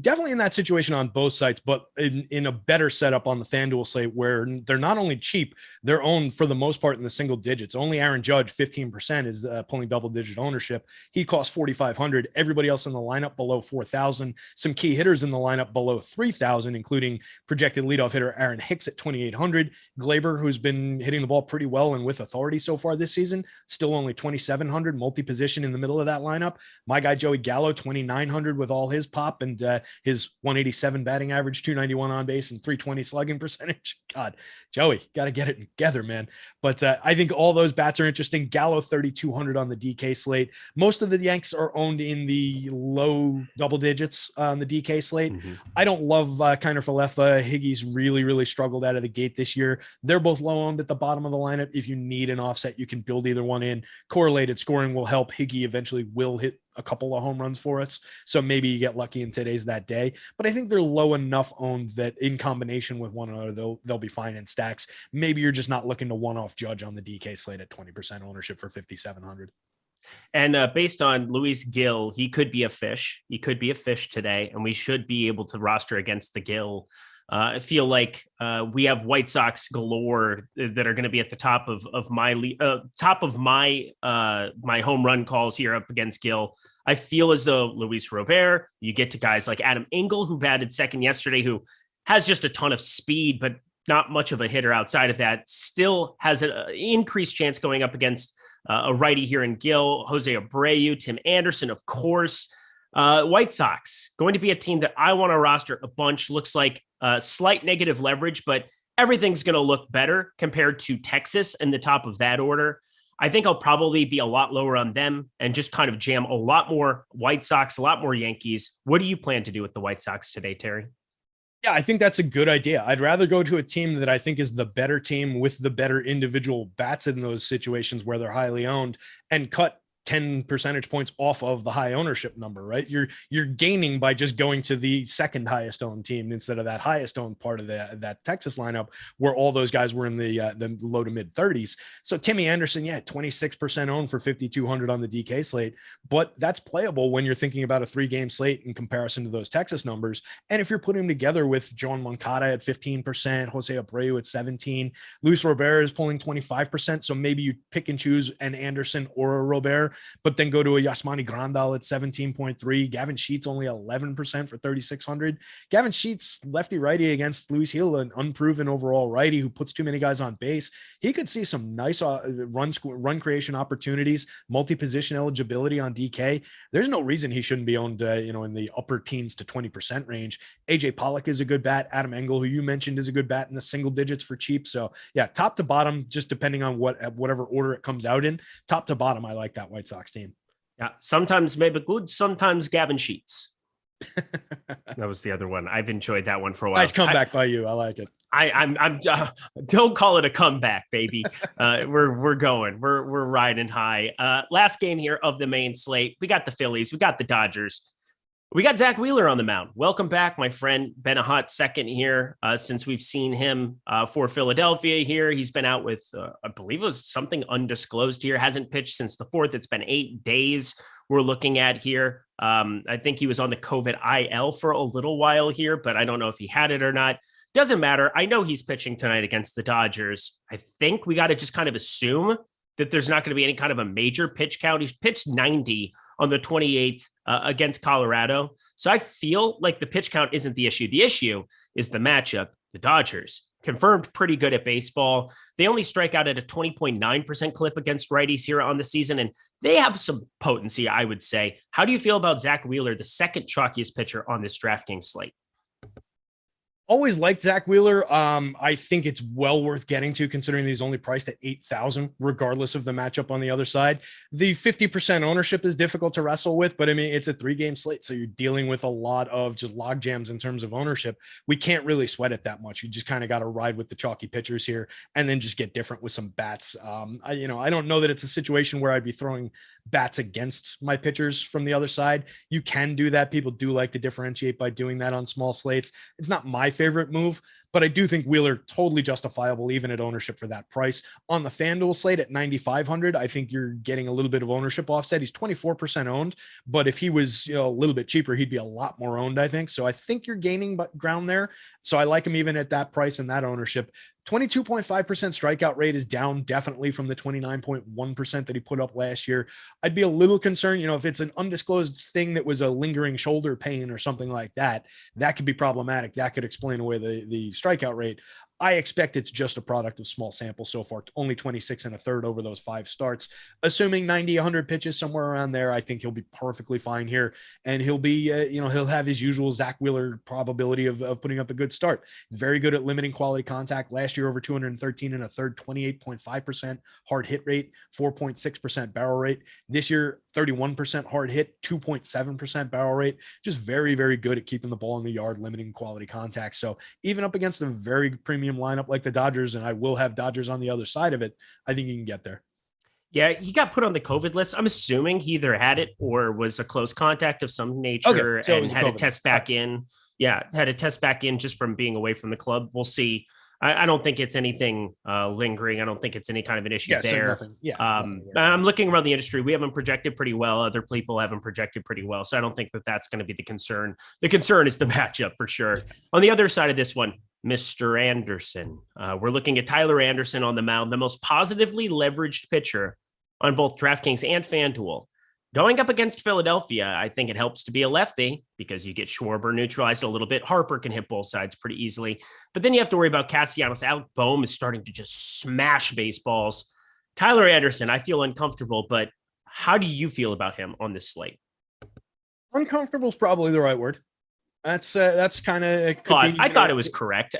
on both sides, but in a better setup on the FanDuel slate where they're not only cheap, they're owned for the most part in the single digits. Only Aaron Judge, 15% is pulling double-digit ownership. He costs 4,500. Everybody else in the lineup below 4,000. Some key hitters in the lineup below 3,000, including projected leadoff hitter Aaron Hicks at 2,800. Glaber, who's been hitting the ball pretty well and with authority so far this season, still only 2,700, multi-position in the middle of that lineup. My guy Joey Gallo, 2,900 with all his pop and his 187 batting average, 291 on base and 320 slugging percentage. God, Joey, got to get it together, man. But I think all those bats are interesting. Gallo, 3,200 on the DK slate. Most of the Yanks are owned in the low double digits on the DK slate. Mm-hmm. I don't love Kiner Falefa. Higgy's really struggled out of the gate this year. They're both low owned at the bottom of the lineup. If you need an offset, you can build either one in. Correlated scoring will help. Higgy eventually will hit a couple of home runs for us. So maybe you get lucky and today's that day, but I think they're low enough owned that in combination with one another, they'll be fine in stacks. Maybe you're just not looking to one-off Judge on the DK slate at 20% ownership for 5,700. And based on Luis Gil, he could be a fish. He could be a fish today, and we should be able to roster against the Gil. I feel like we have White Sox galore that are going to be at the top of my my home run calls here up against Gil. I feel as though Luis Robert, you get to guys like Adam Engel, who batted second yesterday, who has just a ton of speed, but not much of a hitter outside of that, still has an increased chance going up against a righty here in Gil, Jose Abreu, Tim Anderson, of course. White Sox going to be a team that I want to roster a bunch. Looks like slight negative leverage, but everything's going to look better compared to Texas in the top of that order. I think I'll probably be a lot lower on them and just kind of jam a lot more White Sox, a lot more Yankees. What do you plan to do with the White Sox today, Terry? Yeah, I think that's a good idea. I'd rather go to a team that I think is the better team with the better individual bats in those situations where they're highly owned and cut 10 percentage points off of the high ownership number, right? You're gaining by just going to the second highest owned team instead of that highest owned part of that Texas lineup where all those guys were in the low to mid 30s. So Timmy Anderson, 26% owned for 5,200 on the DK slate, but that's playable when you're thinking about a 3-game slate in comparison to those Texas numbers. And if you're putting them together with Joan Moncada at 15%, Jose Abreu at 17, Luis Robert is pulling 25%. So maybe you pick and choose an Anderson or a Robert there, but then go to a Yasmani Grandal at 17.3. Gavin Sheets only 11% for 3,600. Gavin Sheets, lefty righty against Luis Gil, an unproven overall righty who puts too many guys on base. He could see some nice run creation opportunities, multi-position eligibility on DK. There's no reason he shouldn't be owned, in the upper teens to 20% range. AJ Pollock is a good bat. Adam Engel, who you mentioned, is a good bat in the single digits for cheap. So yeah, top to bottom, just depending on whatever order it comes out in, top to bottom, I like that White Sox team. Yeah, sometimes maybe good, sometimes Gavin Sheets. That was the other one. I've enjoyed that one for a while. Nice comeback by you. I like it. I'm don't call it a comeback, baby. We're going. We're riding high. Last game here of the main slate. We got the Phillies. We got the Dodgers. We got Zach Wheeler on the mound. Welcome back, my friend. Been a hot second here since we've seen him for Philadelphia here. He's been out with, I believe it was something undisclosed here. Hasn't pitched since the 4th. It's been 8 days we're looking at here. I think he was on the COVID IL for a little while here, but I don't know if he had it or not. Doesn't matter. I know he's pitching tonight against the Dodgers. I think we got to just kind of assume that there's not going to be any kind of a major pitch count. He's pitched 90 on the 28th against Colorado. So I feel like the pitch count isn't the issue. The issue is the matchup. The Dodgers, confirmed pretty good at baseball. They only strike out at a 20.9% clip against righties here on the season, and they have some potency, I would say. How do you feel about Zach Wheeler, the second chalkiest pitcher on this DraftKings slate? Always liked Zach Wheeler. I think it's well worth getting to, considering he's only priced at 8,000, regardless of the matchup on the other side. The 50% ownership is difficult to wrestle with, but I mean, it's a 3-game slate, so you're dealing with a lot of just log jams in terms of ownership. We can't really sweat it that much. You just kind of got to ride with the chalky pitchers here, and then just get different with some bats. I don't know that it's a situation where I'd be throwing bats against my pitchers from the other side. You can do that. People do like to differentiate by doing that on small slates. It's not my favorite move, but I do think Wheeler totally justifiable even at ownership for that price. On the FanDuel slate at 9,500, I think you're getting a little bit of ownership offset. He's 24% owned, but if he was a little bit cheaper, he'd be a lot more owned, I think. So I think you're gaining ground there. So I like him even at that price and that ownership. 22.5% strikeout rate is down definitely from the 29.1% that he put up last year. I'd be a little concerned, if it's an undisclosed thing that was a lingering shoulder pain or something like that, that could be problematic. That could explain away the strikeout rate. I expect it's just a product of small sample so far, only 26 1/3 over those 5 starts. Assuming 90, 100 pitches, somewhere around there, I think he'll be perfectly fine here. And he'll be, he'll have his usual Zach Wheeler probability of putting up a good start. Very good at limiting quality contact. Last year, over 213 1/3, 28.5% hard hit rate, 4.6% barrel rate. This year, 31% hard hit, 2.7% barrel rate. Just very, very good at keeping the ball in the yard, limiting quality contact. So even up against a very premium lineup like the Dodgers, and I will have Dodgers on the other side of it, I think you can get there. Yeah, he got put on the COVID list. I'm assuming he either had it or was a close contact of some nature, okay, so and had to test back in. Yeah, had to test back in just from being away from the club. We'll see. I don't think it's anything lingering. I don't think it's any kind of an issue there. Nothing. I'm looking around the industry. We haven't projected pretty well. Other people haven't projected pretty well. So I don't think that that's going to be the concern. The concern is the matchup for sure. Yeah. On the other side of this one, Mr. Anderson. We're looking at Tyler Anderson on the mound, the most positively leveraged pitcher on both DraftKings and FanDuel. Going up against Philadelphia, I think it helps to be a lefty because you get Schwarber neutralized a little bit. Harper can hit both sides pretty easily. But then you have to worry about Castellanos. Alec Boehm is starting to just smash baseballs. Tyler Anderson, I feel uncomfortable, but how do you feel about him on this slate? Uncomfortable is probably the right word. That's kind of. I thought it was correct.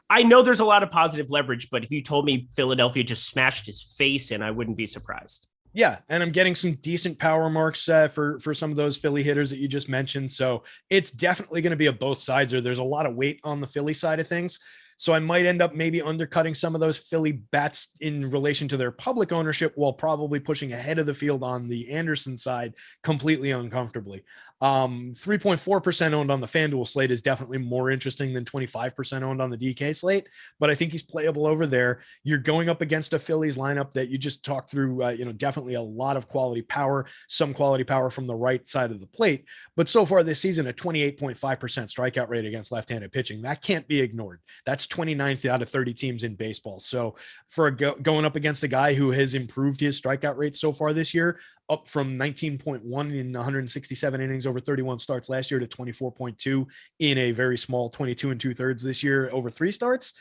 I know there's a lot of positive leverage, but if you told me Philadelphia just smashed his face in, I wouldn't be surprised. Yeah, and I'm getting some decent power marks for some of those Philly hitters that you just mentioned. So it's definitely going to be a both sides, or there's a lot of weight on the Philly side of things. So I might end up maybe undercutting some of those Philly bats in relation to their public ownership while probably pushing ahead of the field on the Anderson side completely uncomfortably. 3.4% owned on the FanDuel slate is definitely more interesting than 25% owned on the DK slate, but I think he's playable over there. You're going up against a Phillies lineup that you just talked through, definitely a lot of quality power, some quality power from the right side of the plate. But so far this season, a 28.5% strikeout rate against left-handed pitching, that can't be ignored. That's 29th out of 30 teams in baseball. So for going up against a guy who has improved his strikeout rate so far this year, up from 19.1 in 167 innings over 31 starts last year to 24.2 in a very small 22 2/3 this year over 3 starts.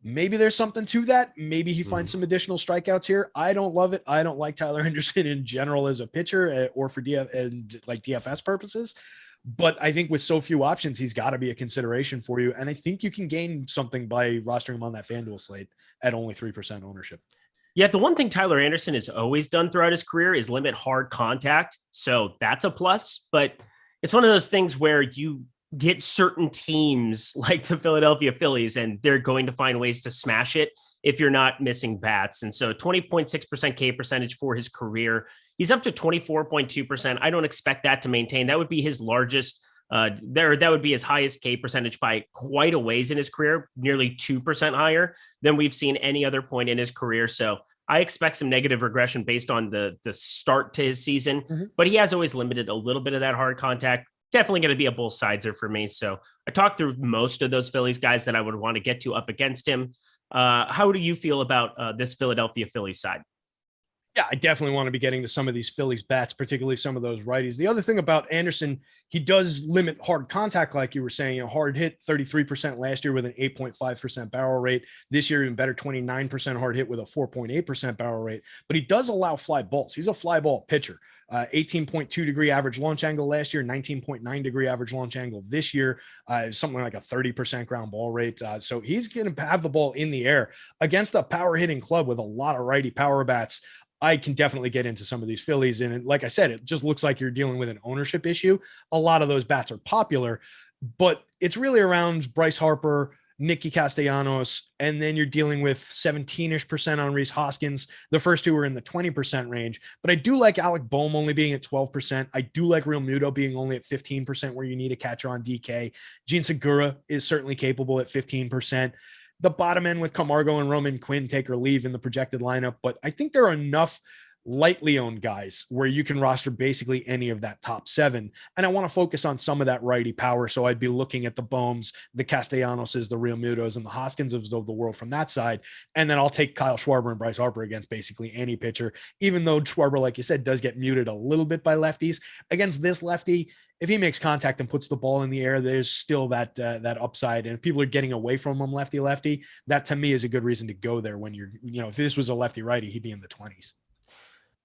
Maybe there's something to that. Maybe he finds some additional strikeouts here. I don't love it. I don't like Tyler Henderson in general as a pitcher or for DFS purposes. But I think with so few options, he's got to be a consideration for you. And I think you can gain something by rostering him on that FanDuel slate at only 3% ownership. Yeah, the one thing Tyler Anderson has always done throughout his career is limit hard contact. So that's a plus. But it's one of those things where you get certain teams like the Philadelphia Phillies, and they're going to find ways to smash it if you're not missing bats. And so 20.6% K percentage for his career. He's up to 24.2%. I don't expect that to maintain. That would be his largest that would be his highest K percentage by quite a ways in his career, nearly 2% higher than we've seen any other point in his career. So I expect some negative regression based on the start to his season, but he has always limited a little bit of that hard contact. Definitely going to be a bull sizer for me. So I talked through most of those Phillies guys that I would want to get to up against him. How do you feel about this Philadelphia Phillies side? Yeah, I definitely want to be getting to some of these Phillies bats, particularly some of those righties. The other thing about Anderson, he does limit hard contact, like you were saying. Hard hit 33% last year with an 8.5% barrel rate. This year, even better, 29% hard hit with a 4.8% barrel rate. But he does allow fly balls. He's a fly ball pitcher. 18.2 degree average launch angle last year, 19.9 degree average launch angle this year, something like a 30% ground ball rate. So he's going to have the ball in the air against a power hitting club with a lot of righty power bats. I can definitely get into some of these Phillies. And like I said, it just looks like you're dealing with an ownership issue. A lot of those bats are popular, but it's really around Bryce Harper, Nicky Castellanos, and then you're dealing with 17-ish% on Rhys Hoskins. The first two are in the 20% range, but I do like Alec Boehm only being at 12%. I do like Real Muto being only at 15% where you need a catcher on DK. Gene Segura is certainly capable at 15%. The bottom end with Camargo and Roman Quinn take or leave in the projected lineup, but I think there are enough lightly owned guys where you can roster basically any of that top 7. And I want to focus on some of that righty power. So I'd be looking at the Bohms, the Castellanoses, the Real Mutos, and the Hoskins of the world from that side. And then I'll take Kyle Schwarber and Bryce Harper against basically any pitcher, even though Schwarber, like you said, does get muted a little bit by lefties. Against this lefty, if he makes contact and puts the ball in the air, there's still that upside. And if people are getting away from him lefty, that to me is a good reason to go there when you're, if this was a lefty righty, he'd be in the 20s.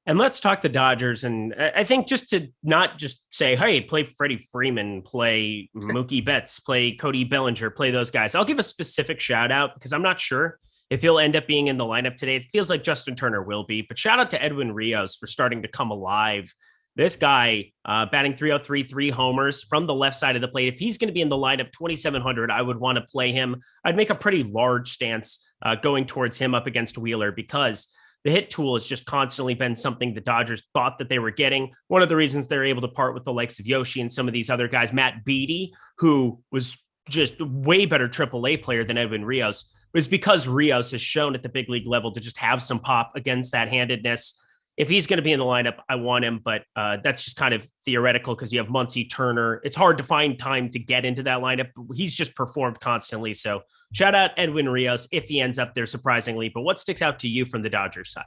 And let's talk the Dodgers. And I think just to not just say, hey, play Freddie Freeman, play Mookie Betts, play Cody Bellinger, play those guys. I'll give a specific shout out because I'm not sure if he'll end up being in the lineup today. It feels like Justin Turner will be, but shout out to Edwin Rios for starting to come alive. This guy batting 303, 3 homers from the left side of the plate. If he's going to be in the lineup 2,700, I would want to play him. I'd make a pretty large stance going towards him up against Wheeler because the hit tool has just constantly been something the Dodgers thought that they were getting. One of the reasons they're able to part with the likes of Yoshi and some of these other guys, Matt Beatty, who was just a way better AAA player than Edwin Rios, was because Rios has shown at the big league level to just have some pop against that handedness. If he's going to be in the lineup, I want him, but that's just kind of theoretical because you have Muncy, Turner. It's hard to find time to get into that lineup. He's just performed constantly. So shout out Edwin Rios if he ends up there, surprisingly. But what sticks out to you from the Dodgers side?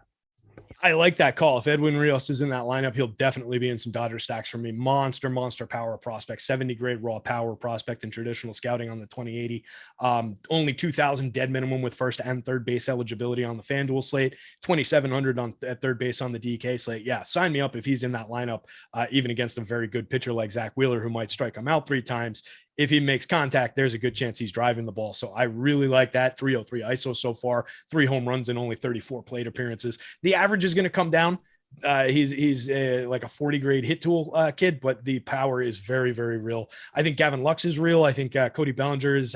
I like that call. If Edwin Rios is in that lineup, he'll definitely be in some Dodger stacks for me. Monster power prospect, 70 grade raw power prospect in traditional scouting on the 2080. Only 2,000 dead minimum with first and third base eligibility on the FanDuel slate, 2,700 at third base on the DK slate. Yeah, sign me up if he's in that lineup, even against a very good pitcher like Zach Wheeler, who might strike him out 3 times. If he makes contact, there's a good chance he's driving the ball. So I really like that. 303 ISO so far, 3 home runs and only 34 plate appearances. The average is going to come down. He's like a 40 grade hit tool kid, but the power is very, very real. I think Gavin Lux is real. I think Cody Bellinger is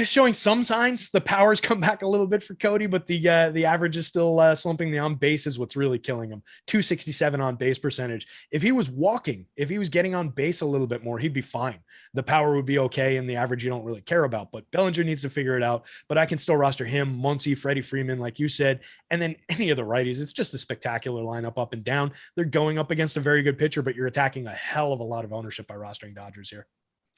showing some signs. The power's come back a little bit for Cody, but the average is still slumping. The on base is what's really killing him. 267 on base percentage. If he was walking, if he was getting on base a little bit more, he'd be fine. The power would be okay, and the average you don't really care about. But Bellinger needs to figure it out. But I can still roster him, Muncy, Freddie Freeman, like you said, and then any of the righties. It's just a spectacular lineup up and down. They're going up against a very good pitcher, but you're attacking a hell of a lot of ownership by rostering Dodgers here.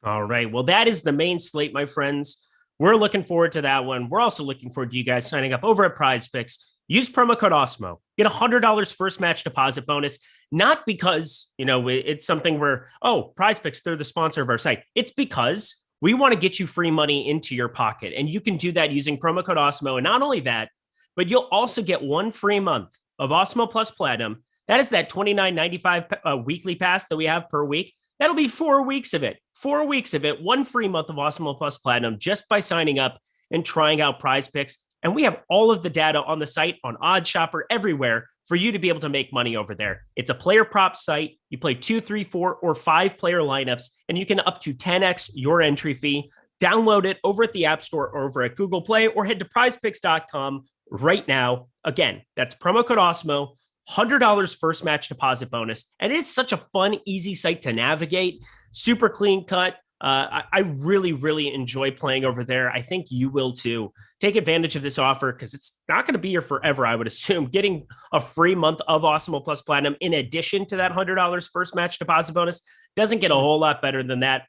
All right. Well, that is the main slate, my friends. We're looking forward to that one. We're also looking forward to you guys signing up over at PrizePicks. Use promo code Awesemo. Get $100 first match deposit bonus. Not because, it's something where, PrizePicks, they're the sponsor of our site. It's because we want to get you free money into your pocket. And you can do that using promo code Awesemo. And not only that, but you'll also get 1 free month of Awesemo Plus Platinum. That is that $29.95 weekly pass that we have per week. That'll be 4 weeks of it. 4 weeks of it. 1 free month of Awesemo Plus Platinum just by signing up and trying out PrizePicks. And we have all of the data on the site, on OddsShopper, everywhere for you to be able to make money over there. It's a player prop site. You play 2, 3, 4, or 5 player lineups, and you can up to 10x your entry fee. Download it over at the App Store or over at Google Play, or head to prizepicks.com right now. Again, that's promo code Awesemo, $100 first match deposit bonus. And it is such a fun, easy site to navigate. Super clean cut. I really, really enjoy playing over there. I think you will too. Take advantage of this offer because it's not going to be here forever, I would assume. Getting a free month of Awesemo Plus Platinum in addition to that $100 first match deposit bonus doesn't get a whole lot better than that.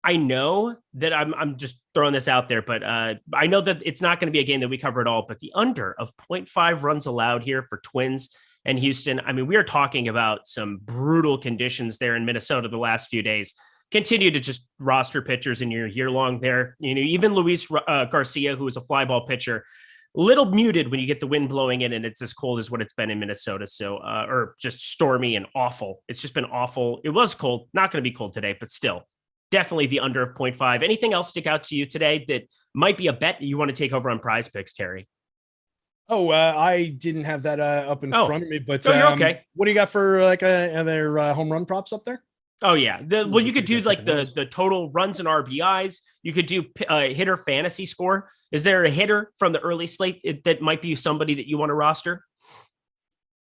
I know that I'm just throwing this out there, but I know that it's not going to be a game that we cover at all, but the under of 0.5 runs allowed here for Twins and Houston. I mean, we are talking about some brutal conditions there in Minnesota the last few days. Continue to just roster pitchers in your year-long there. Even Luis Garcia, who is a fly ball pitcher, little muted when you get the wind blowing in and it's as cold as what it's been in Minnesota. So, or just stormy and awful. It's just been awful. It was cold, not going to be cold today, but still definitely the under of 0.5. Anything else stick out to you today that might be a bet you want to take over on PrizePicks, Terry? I didn't have that up in front of me, but you're okay. What do you got for like other home run props up there? Oh yeah. You could do like the total runs and RBIs. You could do hitter fantasy score. Is there a hitter from the early slate that might be somebody that you want to roster?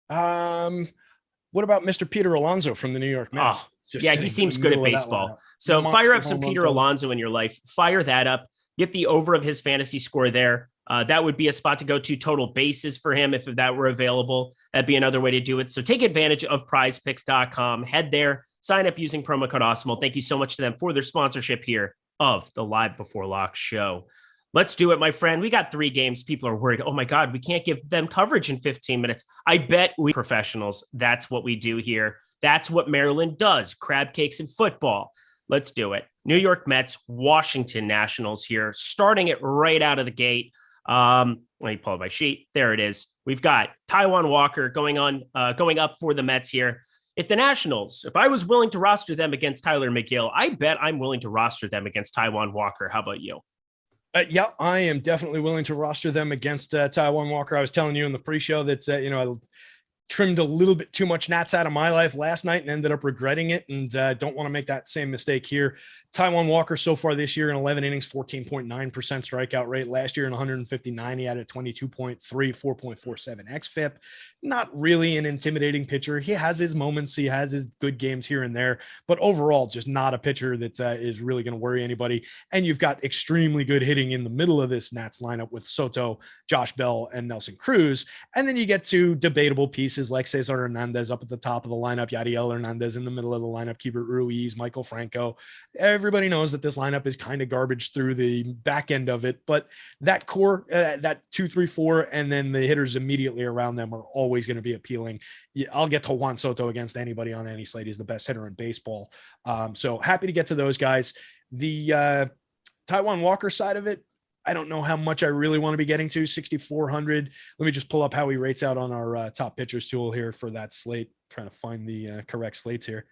What about Mr. Peter Alonso from the New York Mets? Yeah, he seems good at baseball. So fire up some Peter Alonso in your life. Fire that up. Get the over of his fantasy score there. That would be a spot to go to. Total bases for him if that were available. That'd be another way to do it. So take advantage of prizepicks.com. Head there. Sign up using promo code Awesemo. Thank you so much to them for their sponsorship here of the Live Before Lock show. Let's do it, my friend. We got 3 games. People are worried. Oh my God, we can't give them coverage in 15 minutes. I bet we professionals. That's what we do here. That's what Maryland does. Crab cakes and football. Let's do it. New York Mets, Washington Nationals here, starting it right out of the gate. Let me pull up my sheet. There it is. We've got Taijuan Walker going up for the Mets here. If the Nationals, if I was willing to roster them against Tyler McGill, I bet I'm willing to roster them against Taijuan Walker. How about you? Yeah, I am definitely willing to roster them against Taijuan Walker. I was telling you in the pre-show that, I trimmed a little bit too much gnats out of my life last night and ended up regretting it, and don't want to make that same mistake here. Taijuan Walker so far this year in 11 innings, 14.9% strikeout rate. Last year in 159, he had a 22.3, 4.47 xFIP. Not really an intimidating pitcher. He has his moments. He has his good games here and there, but overall, just not a pitcher that is really going to worry anybody. And you've got extremely good hitting in the middle of this Nats lineup with Soto, Josh Bell, and Nelson Cruz. And then you get to debatable pieces like Cesar Hernandez up at the top of the lineup, Yadiel Hernandez in the middle of the lineup, Keibert Ruiz, Michael Franco. Everybody knows that this lineup is kind of garbage through the back end of it, but that core, that 2, 3, 4, and then the hitters immediately around them are always going to be appealing. I'll get to Juan Soto against anybody on any slate. He's the best hitter in baseball. So happy to get to those guys. The Taijuan Walker side of it, I don't know how much I really want to be getting to. 6,400. Let me just pull up how he rates out on our top pitchers tool here for that slate. Trying to find the correct slates here.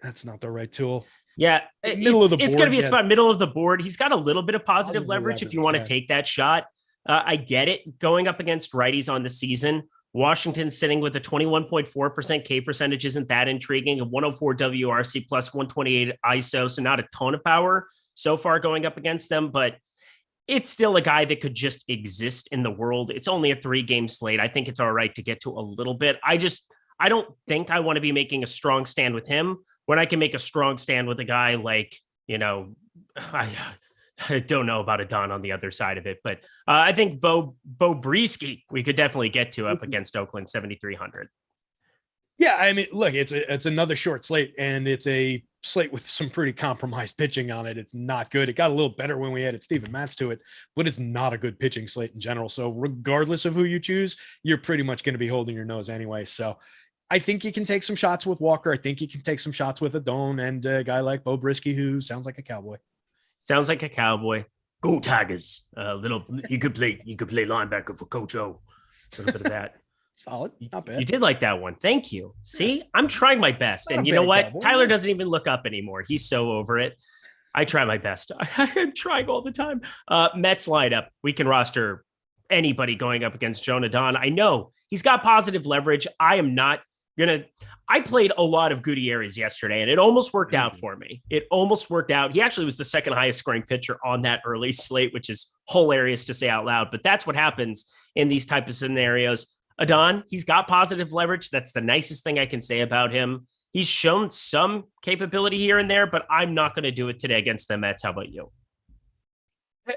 That's not the right tool. Yeah, it's going to be a spot middle of the board. He's got a little bit of positive leverage if you want to take that shot. I get it. Going up against righties on the season, Washington sitting with a 21.4% K percentage isn't that intriguing. A 104 WRC plus 128 ISO, so not a ton of power so far going up against them, but it's still a guy that could just exist in the world. It's only a 3-game slate. I think it's all right to get to a little bit. I don't think I want to be making a strong stand with him when I can make a strong stand with a guy like, I don't know about a Don on the other side of it, but I think Bo Breesky, we could definitely get to up against Oakland, 7,300. Yeah, I mean, look, it's another short slate, and it's a slate with some pretty compromised pitching on it. It's not good. It got a little better when we added Steven Matz to it, but it's not a good pitching slate in general. So regardless of who you choose, you're pretty much going to be holding your nose anyway. So I think you can take some shots with Walker. I think you can take some shots with Adon and a guy like Bo Brisky, who sounds like a Cowboy. Sounds like a Cowboy. Go Tigers. You could play linebacker for Coach O. A little bit of that. Solid. Not bad. You did like that one. Thank you. See, I'm trying my best. Not And a you know bad what? Cowboy. Tyler doesn't even look up anymore. He's so over it. I try my best. I'm trying all the time. Mets lineup. We can roster anybody going up against Jonah Don. I know he's got positive leverage. I am not I played a lot of Gutierrez yesterday, and it almost worked out for me. It almost worked out. He actually was the second highest scoring pitcher on that early slate, which is hilarious to say out loud, but that's what happens in these type of scenarios. Adon, he's got positive leverage. That's the nicest thing I can say about him. He's shown some capability here and there, but I'm not going to do it today against the Mets. How about you?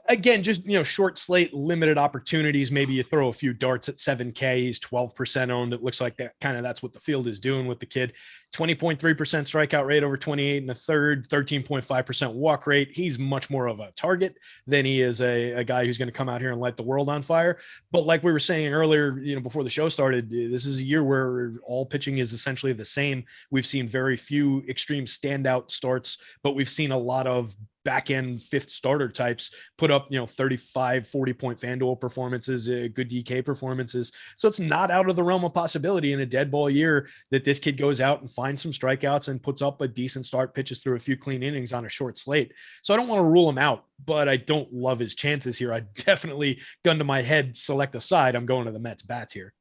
Again, just, short slate, limited opportunities. Maybe you throw a few darts at 7K. He's 12% owned. It looks like that's what the field is doing with the kid. 20.3% strikeout rate over 28 and a third, 13.5% walk rate. He's much more of a target than he is a guy who's going to come out here and light the world on fire. But like we were saying earlier, before the show started, this is a year where all pitching is essentially the same. We've seen very few extreme standout starts, but we've seen a lot of back end fifth starter types put up, 35, 40 point FanDuel performances, good DK performances. So it's not out of the realm of possibility in a dead ball year that this kid goes out and finds some strikeouts and puts up a decent start, pitches through a few clean innings on a short slate. So I don't want to rule him out, but I don't love his chances here. I definitely, gun to my head, select a side. I'm going to the Mets bats here.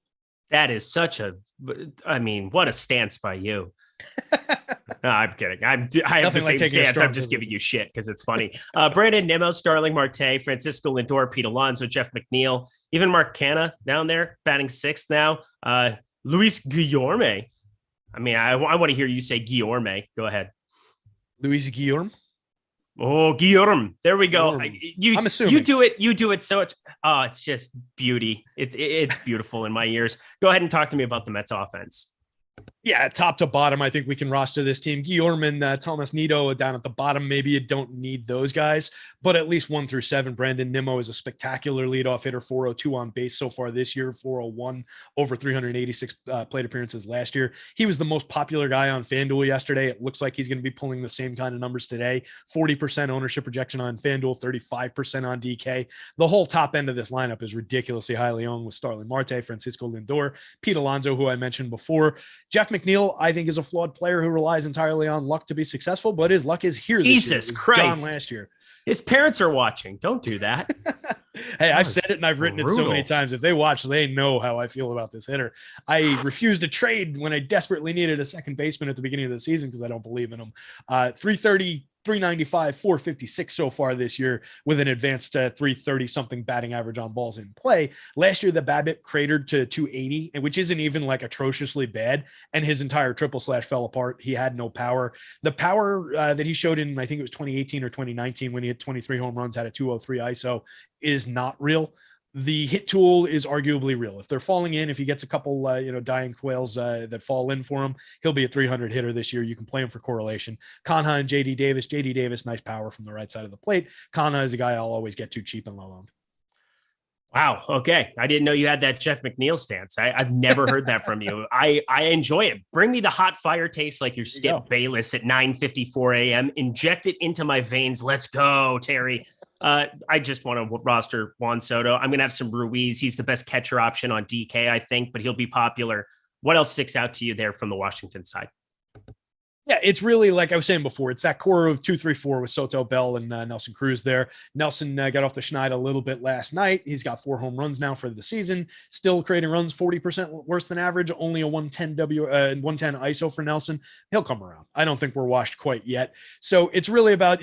That is what a stance by you. No, I'm kidding. I have the same stance. I'm just giving you shit because it's funny. Brandon Nimmo, Starling Marte, Francisco Lindor, Pete Alonso, Jeff McNeil, even Mark Canha down there batting sixth now. Luis Guillorme. I want to hear you say Guillorme. Go ahead. Luis Guillorme. Oh, Guillorme. There we go. I'm assuming you do it so much. Oh, it's just beauty. It's beautiful in my ears. Go ahead and talk to me about the Mets offense. Yeah, top to bottom, I think we can roster this team. Guillorme and Thomas Nido down at the bottom. Maybe you don't need those guys, but at least 1 through 7. Brandon Nimmo is a spectacular leadoff hitter, 402 on base so far this year, 401 over 386 plate appearances last year. He was the most popular guy on FanDuel yesterday. It looks like he's going to be pulling the same kind of numbers today. 40% ownership projection on FanDuel, 35% on DK. The whole top end of this lineup is ridiculously highly owned with Starling Marte, Francisco Lindor, Pete Alonso, who I mentioned before. Jeff McNeil, I think, is a flawed player who relies entirely on luck to be successful, but his luck is here this year. Jesus Christ. Gone last year. His parents are watching. Don't do that. Hey, I've said it and I've written it so many times. If they watch, they know how I feel about this hitter. I refused to trade when I desperately needed a second baseman at the beginning of the season because I don't believe in him. 330, 395, 456 so far this year with an advanced 330 something batting average on balls in play. Last year, the BABIP cratered to 280, which isn't even like atrociously bad. And his entire triple slash fell apart. He had no power. The power that he showed in, I think it was 2018 or 2019 when he hit 23 home runs, had a 203 ISO, is not real. The hit tool is arguably real. If they're falling in, if he gets a couple, dying quails that fall in for him, he'll be a 300 hitter this year. You can play him for correlation. Canha and JD Davis, nice power from the right side of the plate. Canha is a guy I'll always get too cheap and low owned. Wow. Okay. I didn't know you had that Jeff McNeil stance. I've never heard that from you. I enjoy it. Bring me the hot fire taste like your Skip Bayless at 9:54 a.m. Inject it into my veins. Let's go, Terry. I just want to roster Juan Soto. I'm going to have some Ruiz. He's the best catcher option on DK, I think, but he'll be popular. What else sticks out to you there from the Washington side? Yeah, it's really like I was saying before. It's that core of 2-3-4 with Soto, Bell, and Nelson Cruz there. Nelson got off the schneid a little bit last night. He's got 4 home runs now for the season. Still creating runs 40% worse than average. Only a 110 110 ISO for Nelson. He'll come around. I don't think we're washed quite yet. So it's really about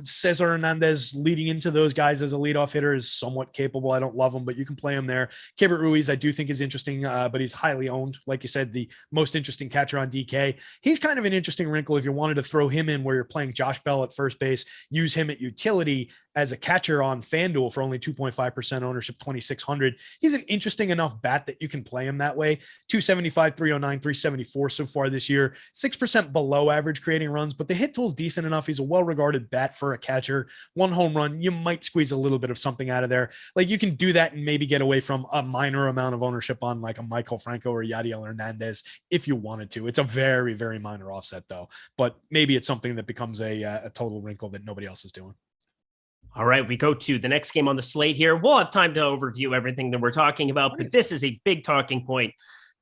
Cesar Hernandez leading into those guys as a leadoff hitter is somewhat capable. I don't love him, but you can play him there. Keibert Ruiz I do think is interesting, but he's highly owned. Like you said, the most interesting catcher on DK. He's kind of an interesting interesting wrinkle if you wanted to throw him in where you're playing Josh Bell at first base, use him at utility as a catcher on FanDuel for only 2.5% ownership, 2,600. He's an interesting enough bat that you can play him that way. 275, 309, 374 so far this year, 6% below average creating runs, but the hit tool's decent enough. He's a well-regarded bat for a catcher. 1 home run, you might squeeze a little bit of something out of there. Like you can do that and maybe get away from a minor amount of ownership on like a Michael Franco or Yadiel Hernandez if you wanted to. It's a very, very minor offset though, but maybe it's something that becomes a total wrinkle that nobody else is doing. All right, we go to the next game on the slate here. We'll have time to overview everything that we're talking about, but this is a big talking point.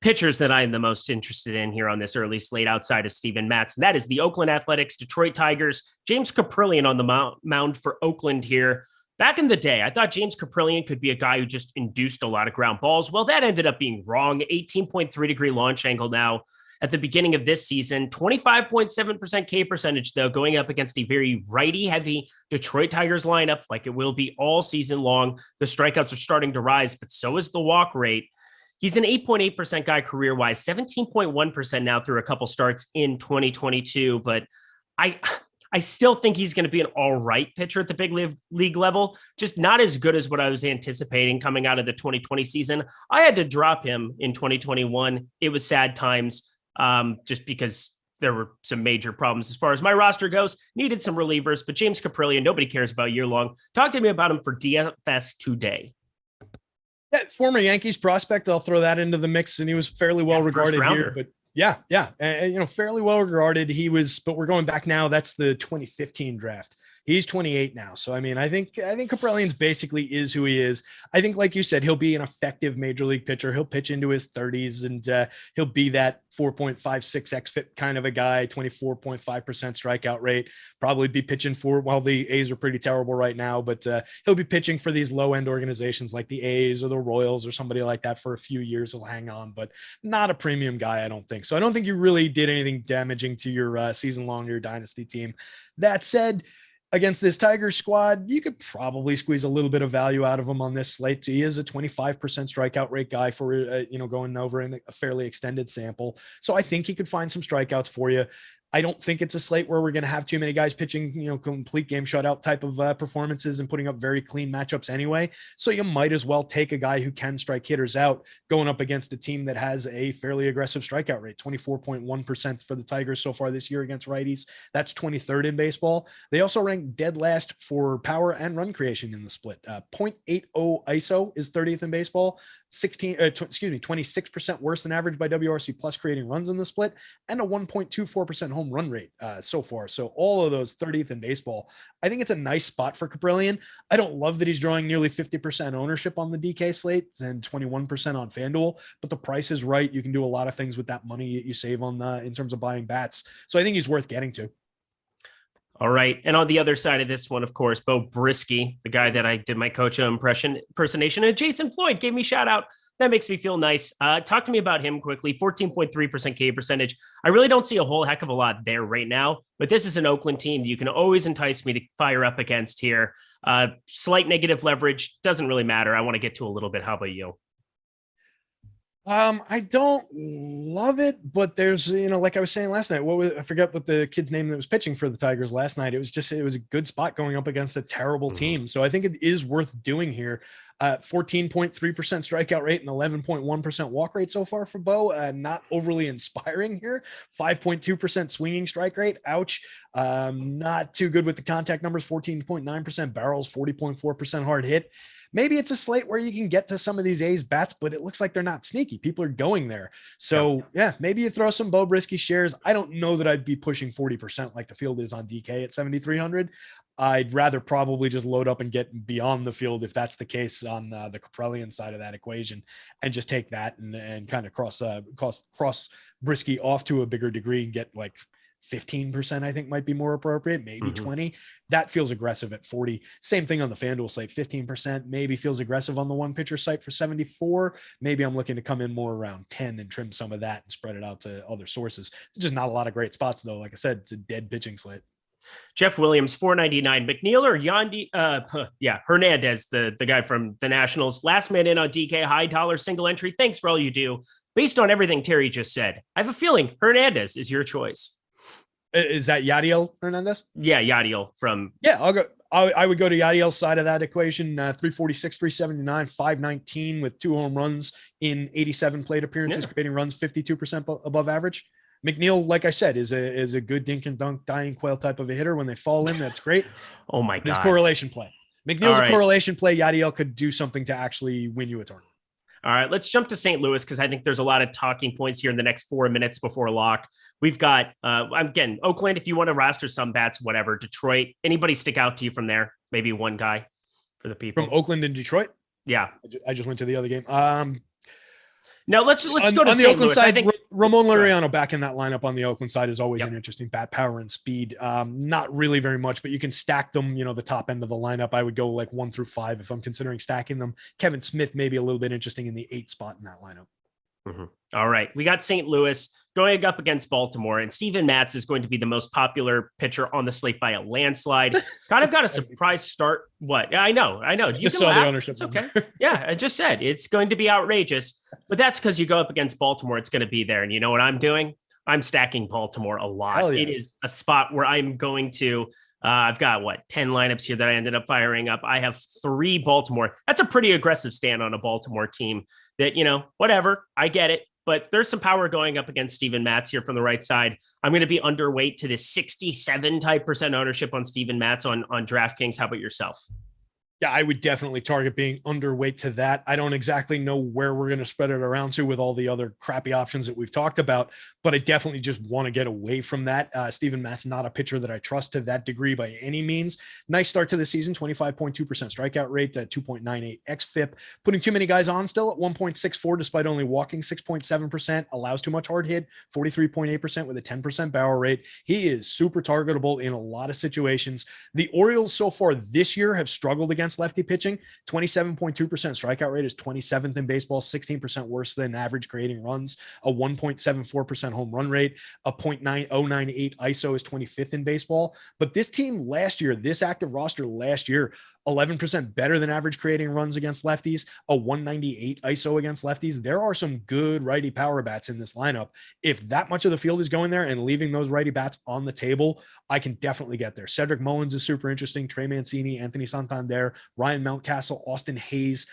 Pitchers that I am the most interested in here on this early slate outside of Steven Matz, and that is the Oakland Athletics, Detroit Tigers. James Caprillion on the mound for Oakland here. Back in the day, I thought James Caprillion could be a guy who just induced a lot of ground balls. Well, that ended up being wrong. 18.3-degree launch angle now at the beginning of this season. 25.7% K percentage, though, going up against a very righty-heavy Detroit Tigers lineup like it will be all season long. The strikeouts are starting to rise, but so is the walk rate. He's an 8.8% guy career-wise, 17.1% now through a couple starts in 2022, but I still think he's going to be an all right pitcher at the big league level, just not as good as what I was anticipating coming out of the 2020 season. I had to drop him in 2021. It was sad times just because there were some major problems as far as my roster goes. Needed some relievers, but James Caprillion, nobody cares about year long. Talk to me about him for DFS today. Yeah, former Yankees prospect. I'll throw that into the mix, and he was fairly well regarded here. But yeah, fairly well regarded. He was, but we're going back now. That's the 2015 draft. He's 28 now. So, I mean, I think Caprellion's basically is who he is. I think, like you said, he'll be an effective major league pitcher. He'll pitch into his 30s and he'll be that 4.56 xFIP kind of a guy, 24.5% strikeout rate, probably be pitching for, well, the A's are pretty terrible right now, but he'll be pitching for these low end organizations like the A's or the Royals or somebody like that for a few years. He'll hang on, but not a premium guy. I don't think so. I don't think you really did anything damaging to your season long, your dynasty team. That said, against this Tigers squad, you could probably squeeze a little bit of value out of him on this slate. He is a 25% strikeout rate guy for, going over in a fairly extended sample. So I think he could find some strikeouts for you. I don't think it's a slate where we're going to have too many guys pitching, complete game shutout type of performances and putting up very clean matchups anyway. So you might as well take a guy who can strike hitters out going up against a team that has a fairly aggressive strikeout rate, 24.1% for the Tigers so far this year against righties. That's 23rd in baseball. They also rank dead last for power and run creation in the split. 0.80 ISO is 30th in baseball. 26% worse than average by WRC plus creating runs in the split, and a 1.24% home run rate so far. So all of those 30th in baseball. I think it's a nice spot for Caprillion. I don't love that he's drawing nearly 50% ownership on the DK slate and 21% on FanDuel, but the price is right. You can do a lot of things with that money that you save on in terms of buying bats. So I think he's worth getting to. All right. And on the other side of this one, of course, Bo Brisky, the guy that I did my coach impersonation, and Jason Floyd gave me a shout out. That makes me feel nice. Talk to me about him quickly. 14.3% K percentage. I really don't see a whole heck of a lot there right now, but this is an Oakland team that you can always entice me to fire up against here. Slight negative leverage. Doesn't really matter. I want to get to a little bit. How about you? I don't love it, but there's, like I was saying last night, I forget what the kid's name that was pitching for the Tigers last night. It was a good spot going up against a terrible team. So I think it is worth doing here. 14.3% strikeout rate and 11.1% walk rate so far for Bo. Not overly inspiring here. 5.2% swinging strike rate. Ouch. Not too good with the contact numbers. 14.9% barrels, 40.4% hard hit. Maybe it's a slate where you can get to some of these A's bats, but it looks like they're not sneaky. People are going there. So yeah, maybe you throw some Bo Brisky shares. I don't know that I'd be pushing 40% like the field is on DK at 7,300. I'd rather probably just load up and get beyond the field if that's the case on the Caprellian side of that equation, and just take that and kind of cross Brisky off to a bigger degree and get like 15%, I think might be more appropriate, maybe 20. That feels aggressive at 40. Same thing on the FanDuel site, 15%, maybe feels aggressive on the one pitcher site for 74. Maybe I'm looking to come in more around 10 and trim some of that and spread it out to other sources. There's just not a lot of great spots though. Like I said, it's a dead pitching slate. Jeff Williams, 499. McNeil or Hernandez, the guy from the Nationals. Last man in on DK, high dollar single entry. Thanks for all you do. Based on everything Terry just said, I have a feeling Hernandez is your choice. Is that Yadiel Hernandez? Yeah, Yadiel from. Yeah, I'll go. I would go to Yadiel's side of that equation. 346, 379, 519 with 2 home runs in 87 plate appearances, creating runs 52% above average. McNeil, like I said, is a good dink and dunk, dying quail type of a hitter. When they fall in, that's great. Oh my God. It's correlation play. McNeil's a correlation play. Yadiel could do something to actually win you a tournament. All right, let's jump to St. Louis because I think there's a lot of talking points here in the next 4 minutes before lock. We've got, again, Oakland, if you want to roster some bats, whatever. Detroit, anybody stick out to you from there? Maybe one guy for the people. From Oakland and Detroit? Yeah. I just went to the other game. Now let's go to on the St. Oakland Louis. side. Ramon Laureano back in that lineup on the Oakland side is always an interesting bat, power and speed. Not really very much, but you can stack them. The top end of the lineup. I would go like 1 through 5 if I'm considering stacking them. Kevin Smith may be a little bit interesting in the 8 spot in that lineup. Mm-hmm. All right, we got St. Louis going up against Baltimore, and Steven Matz is going to be the most popular pitcher on the slate by a landslide. Kind of got a surprise start. What? Yeah, I know. You just can saw laugh. the ownership. It's okay. Yeah, I just said it's going to be outrageous, but that's because you go up against Baltimore. It's going to be there, and you know what I'm doing? I'm stacking Baltimore a lot. Yes. It is a spot where I'm going to. I've got 10 lineups here that I ended up firing up. I have 3 Baltimore. That's a pretty aggressive stand on a Baltimore team that, whatever. I get it, but there's some power going up against Steven Matz here from the right side. I'm going to be underweight to this 67 type % ownership on Steven Matz on DraftKings. How about yourself? Yeah, I would definitely target being underweight to that. I don't exactly know where we're going to spread it around to with all the other crappy options that we've talked about, but I definitely just want to get away from that. Steven Matz, not a pitcher that I trust to that degree by any means. Nice start to the season, 25.2% strikeout rate, 2.98 xFIP, putting too many guys on still at 1.64 despite only walking 6.7%, allows too much hard hit, 43.8% with a 10% barrel rate. He is super targetable in a lot of situations. The Orioles so far this year have struggled against lefty pitching. 27.2% strikeout rate is 27th in baseball, 16% worse than average creating runs, a 1.74% home run rate, a 0.9098 ISO is 25th in baseball. But this team last year, this active roster last year, 11% better than average creating runs against lefties, a 198 ISO against lefties. There are some good righty power bats in this lineup. If that much of the field is going there and leaving those righty bats on the table, I can definitely get there. Cedric Mullins is super interesting. Trey Mancini, Anthony Santander, Ryan Mountcastle, Austin Hayes.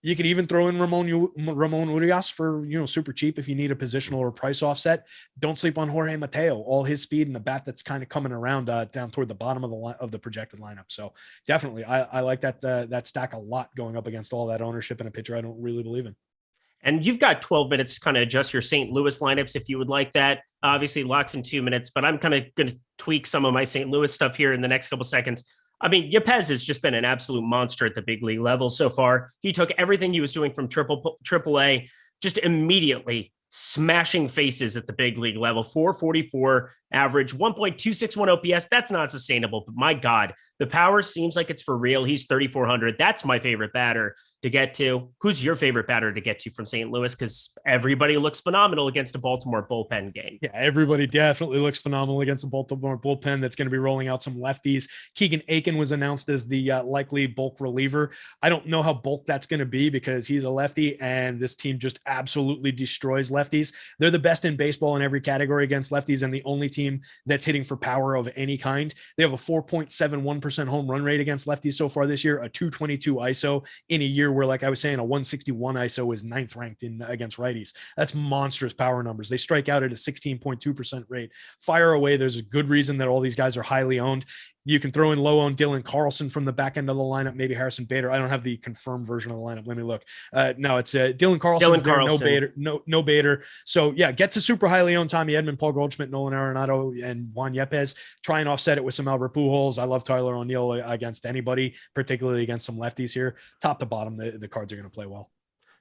You could even throw in Ramon Urias for, super cheap if you need a positional or price offset. Don't sleep on Jorge Mateo, all his speed and the bat that's kind of coming around down toward the bottom of the projected lineup. So definitely, I like that stack a lot going up against all that ownership and a pitcher I don't really believe in. And you've got 12 minutes to kind of adjust your St. Louis lineups if you would like that. Obviously, locks in 2 minutes, but I'm kind of going to tweak some of my St. Louis stuff here in the next couple seconds. I mean, Yepez has just been an absolute monster at the big league level so far. He took everything he was doing from triple A, just immediately smashing faces at the big league level. 444 average, 1.261 OPS. That's not sustainable, but my God, the power seems like it's for real. He's 3,400. That's my favorite batter to get to. Who's your favorite batter to get to from St. Louis? Because everybody looks phenomenal against a Baltimore bullpen game. Yeah, everybody definitely looks phenomenal against a Baltimore bullpen that's going to be rolling out some lefties. Keegan Aiken was announced as the likely bulk reliever. I don't know how bulk that's going to be because he's a lefty and this team just absolutely destroys lefties. They're the best in baseball in every category against lefties and the only team that's hitting for power of any kind. They have a 4.71% home run rate against lefties so far this year, a 222 ISO in a year where, like I was saying, a 161 ISO is 9th ranked in against righties. That's monstrous power numbers. They strike out at a 16.2% rate. Fire away. There's a good reason that all these guys are highly owned. You can throw in low-owned Dylan Carlson from the back end of the lineup, maybe Harrison Bader. I don't have the confirmed version of the lineup. Let me look. No, it's Dylan Carlson. No Bader. No Bader. So, yeah, get to super highly owned Tommy Edman, Paul Goldschmidt, Nolan Arenado, and Juan Yepez. Try and offset it with some Albert Pujols. I love Tyler O'Neill against anybody, particularly against some lefties here. Top to bottom, the cards are going to play well.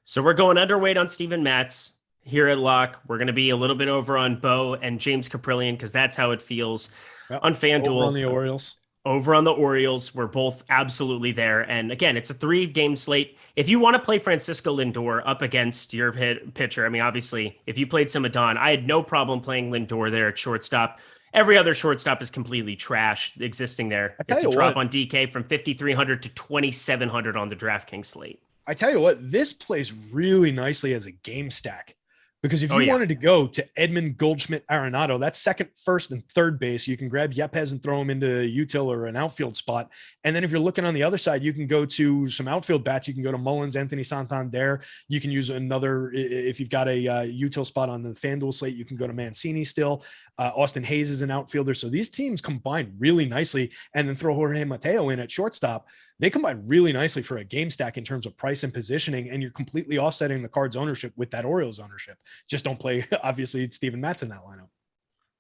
So we're going underweight on Steven Matz here at lock. We're going to be a little bit over on Bo and James Caprillion because that's how it feels. Yep. On FanDuel. Over on the Orioles. Over on the Orioles. We're both absolutely there. And again, it's a 3-game slate. If you want to play Francisco Lindor up against your pitcher, I mean, obviously, if you played Simadon, I had no problem playing Lindor there at shortstop. Every other shortstop is completely trash existing there. It's a drop on DK from 5,300 to 2,700 on the DraftKings slate. I tell you what, this plays really nicely as a game stack. Because if you wanted to go to Edmund Goldschmidt Arenado, that's second, first, and third base. You can grab Yepes and throw him into util or an outfield spot. And then if you're looking on the other side, you can go to some outfield bats. You can go to Mullins, Anthony Santander. You can use another, if you've got a util spot on the FanDuel slate, you can go to Mancini still. Austin Hayes is an outfielder. So these teams combine really nicely, and then throw Jorge Mateo in at shortstop. They combine really nicely for a game stack in terms of price and positioning, and you're completely offsetting the Cards ownership with that Orioles ownership. Just don't play, obviously, Steven Matz in that lineup.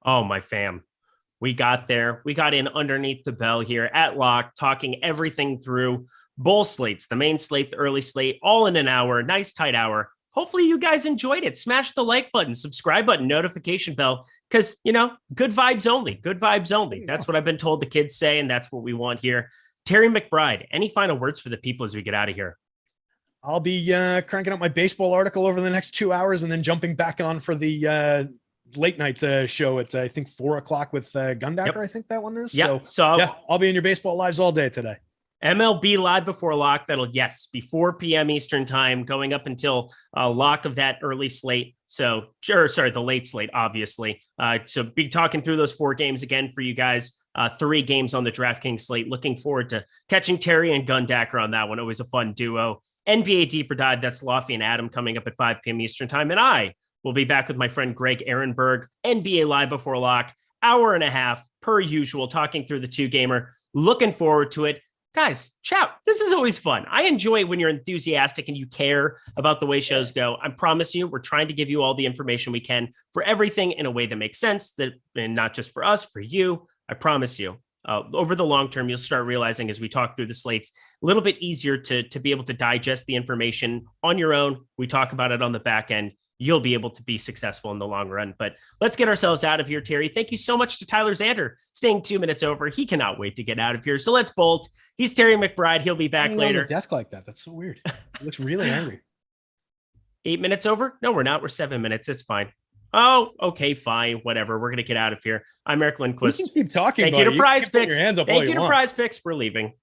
Oh, my fam. We got there. We got in underneath the bell here at Lock, talking everything through. Both slates, the main slate, the early slate, all in an hour, nice tight hour. Hopefully you guys enjoyed it. Smash the like button, subscribe button, notification bell, because, good vibes only. Good vibes only. That's what I've been told the kids say, and that's what we want here. Terry McBride, any final words for the people as we get out of here? I'll be cranking up my baseball article over the next 2 hours, and then jumping back on for the late night show at, I think, 4:00 with Gundacker. Yep. I think that one is. Yep. So I'll be in your baseball lives all day today. MLB live before lock. That'll be 4 p.m. Eastern time, going up until lock of that early slate. So the late slate, obviously. So be talking through those 4 games again for you guys. 3 games on the DraftKings slate. Looking forward to catching Terry and Gundacker on that one. Always a fun duo. NBA Deeper Dive. That's Lofty and Adam coming up at 5 p.m. Eastern time. And I will be back with my friend Greg Ehrenberg. NBA live before lock. Hour and a half per usual, talking through the 2-gamer. Looking forward to it. Guys, ciao. This is always fun. I enjoy when you're enthusiastic and you care about the way shows go. I promise you, we're trying to give you all the information we can for everything in a way that makes sense, and not just for us, for you. I promise you, over the long term, you'll start realizing as we talk through the slates, a little bit easier to be able to digest the information on your own. We talk about it on the back end. You'll be able to be successful in the long run. But let's get ourselves out of here, Terry. Thank you so much to Tyler Zander, staying 2 minutes over. He cannot wait to get out of here. So let's bolt. He's Terry McBride. He'll be back later. On the desk like that. That's so weird. He looks really angry. 8 minutes over? No, we're not. We're 7 minutes. It's fine. Oh, okay, fine. Whatever. We're going to get out of here. I'm Eric Lindquist. You can keep talking. Thank you to PrizePicks. Thank you to PrizePicks. We're leaving.